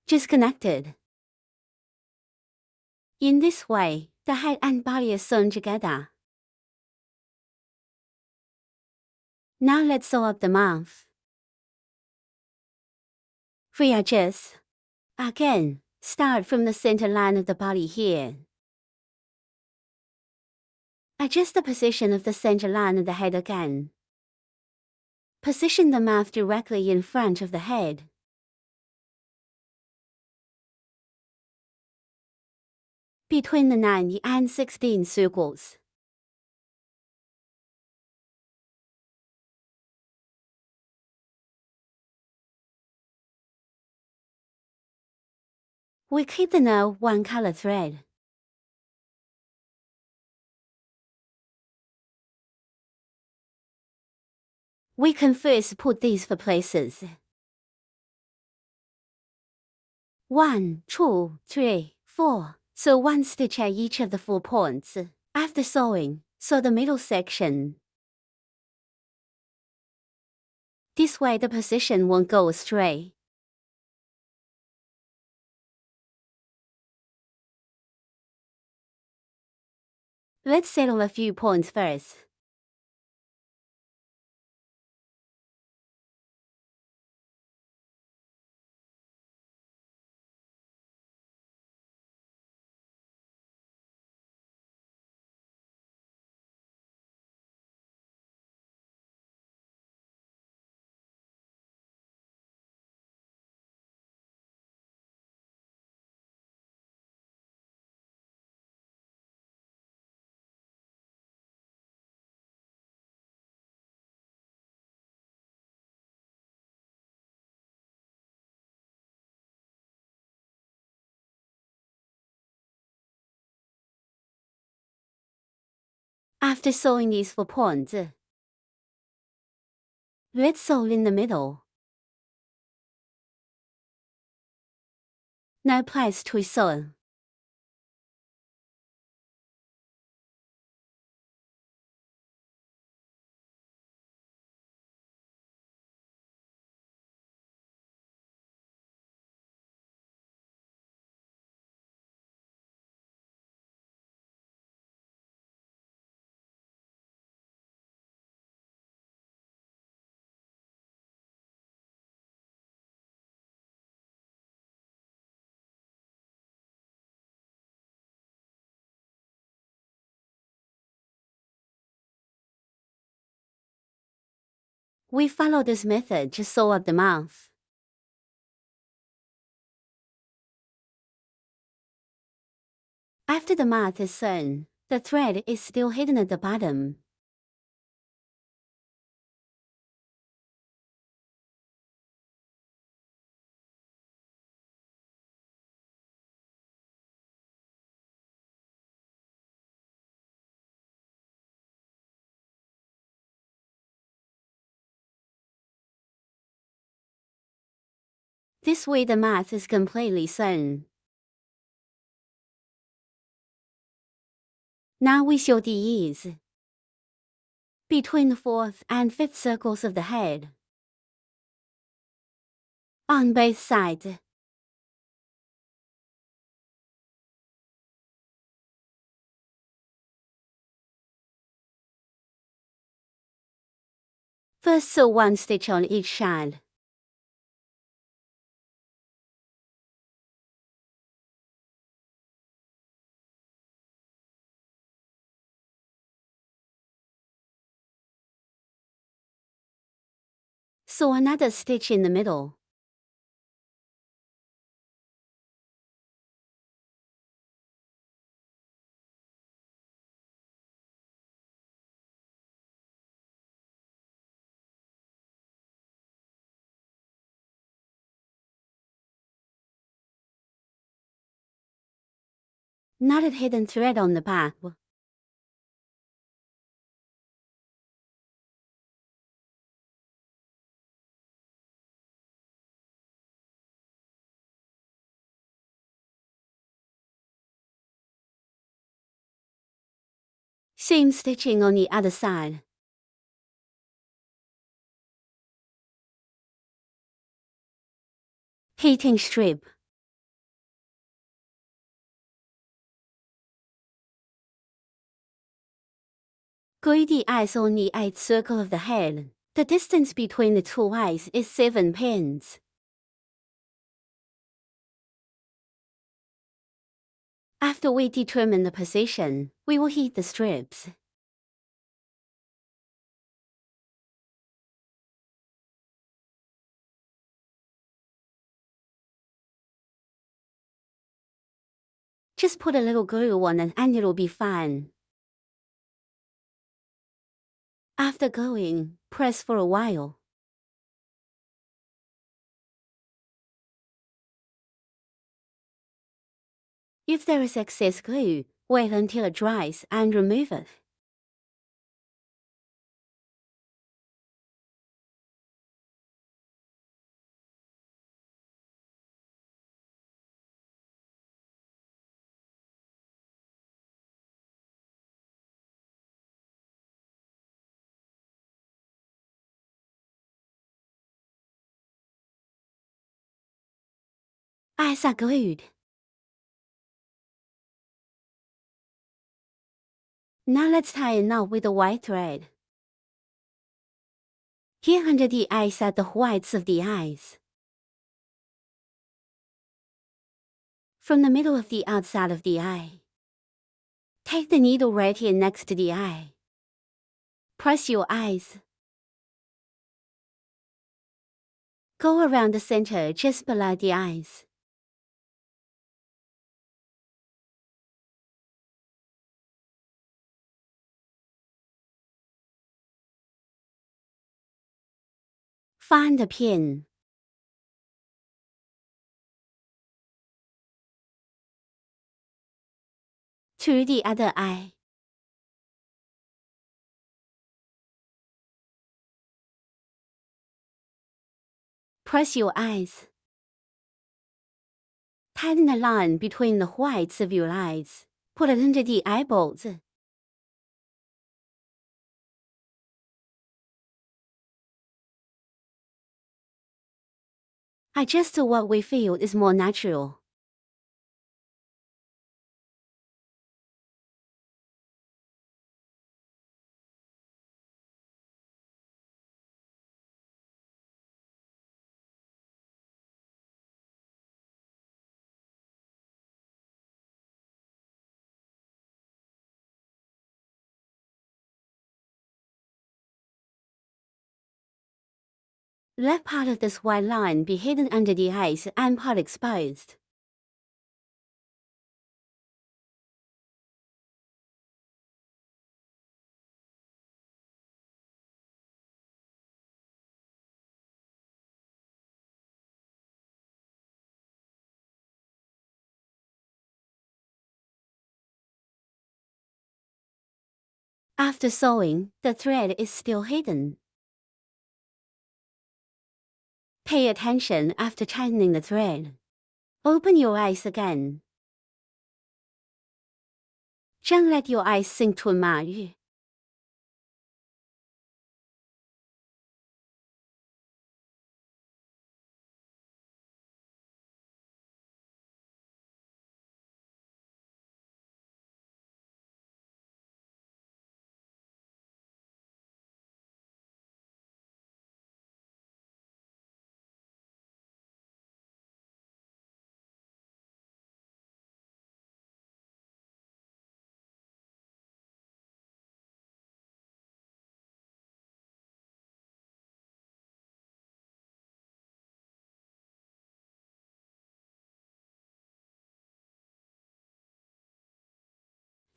Just connected. In this way, the head and body are sewn together. Now let's sew up the mouth. Readjust. Again, start from the center line of the body here. Adjust the position of the center line of the head again. Position the mouth directly in front of the head. Between the 9 and 16 circles. We keep the now one color thread. We can first put these 4 places. 1, 2, 3, 4. Sew 1 stitch at each of the 4 points. After sewing, sew the middle section. This way the position won't go astray. Let's settle a few points first. After sewing these 4 points, let's sew in the middle. Now place twist sew. We follow this method to sew up the mouth. After the mouth is sewn, the thread is still hidden at the bottom. This way the mouth is completely sewn. Now we show the ease. Between the 4th and 5th circles of the head. On both sides. First sew 1 stitch on each side. Sew another stitch in the middle. Knotted hidden thread on the back. Seam stitching on the other side. Heating strip. Glue the eyes on the 8th circle of the head. The distance between the two eyes is 7 pins. After we determine the position, we will heat the strips. Just put a little glue on it and it'll be fine. After gluing, press for a while. If there is excess glue, wait until it dries and remove it. Eyes are glued. Now let's tie a knot with a white thread. Here under the eyes are the whites of the eyes. From the middle of the outside of the eye, take the needle right here next to the eye. Press your eyes. Go around the center just below the eyes. Find the pin. To the other eye. Press your eyes. Tighten the line between the whites of your eyes. Put it under the eyeballs. Adjust to what we feel is more natural. Let part of this white line be hidden under the eyes and part exposed. After sewing, the thread is still hidden. Pay attention after tightening the thread. Open your eyes again. Don't let your eyes sink to a ma.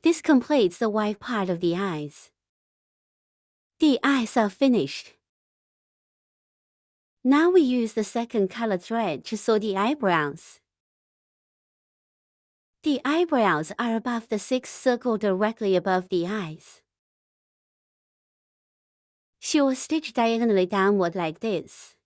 This completes the white part of the eyes. The eyes are finished. Now we use the second color thread to sew the eyebrows. The eyebrows are above the 6th circle directly above the eyes. She will stitch diagonally downward like this.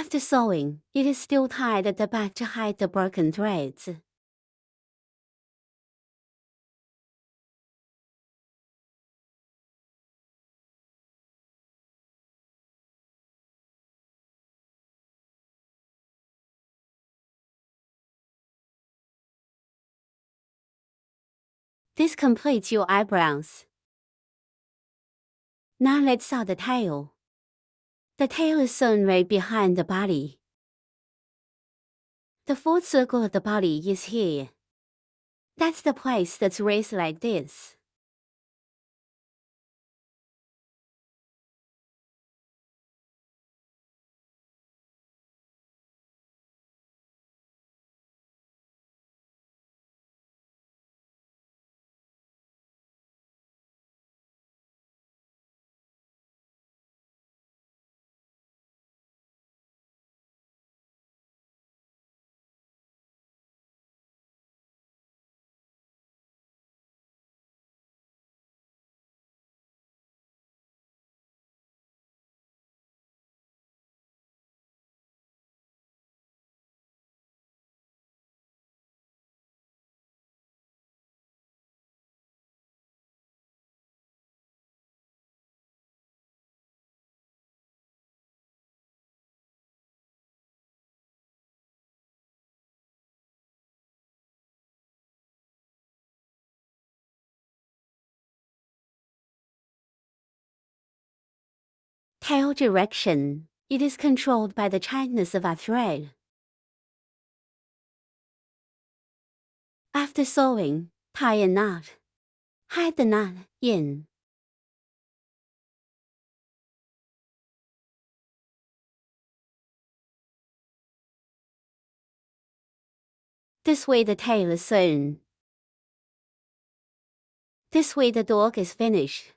After sewing, it is still tied at the back to hide the broken threads. This completes your eyebrows. Now let's sew the tail. The tail is sewn right behind the body. The fourth circle of the body is here. That's the place that's raised like this. Tail direction. It is controlled by the tightness of our thread. After sewing, tie a knot. Hide the knot in. This way the tail is sewn. This way the dog is finished.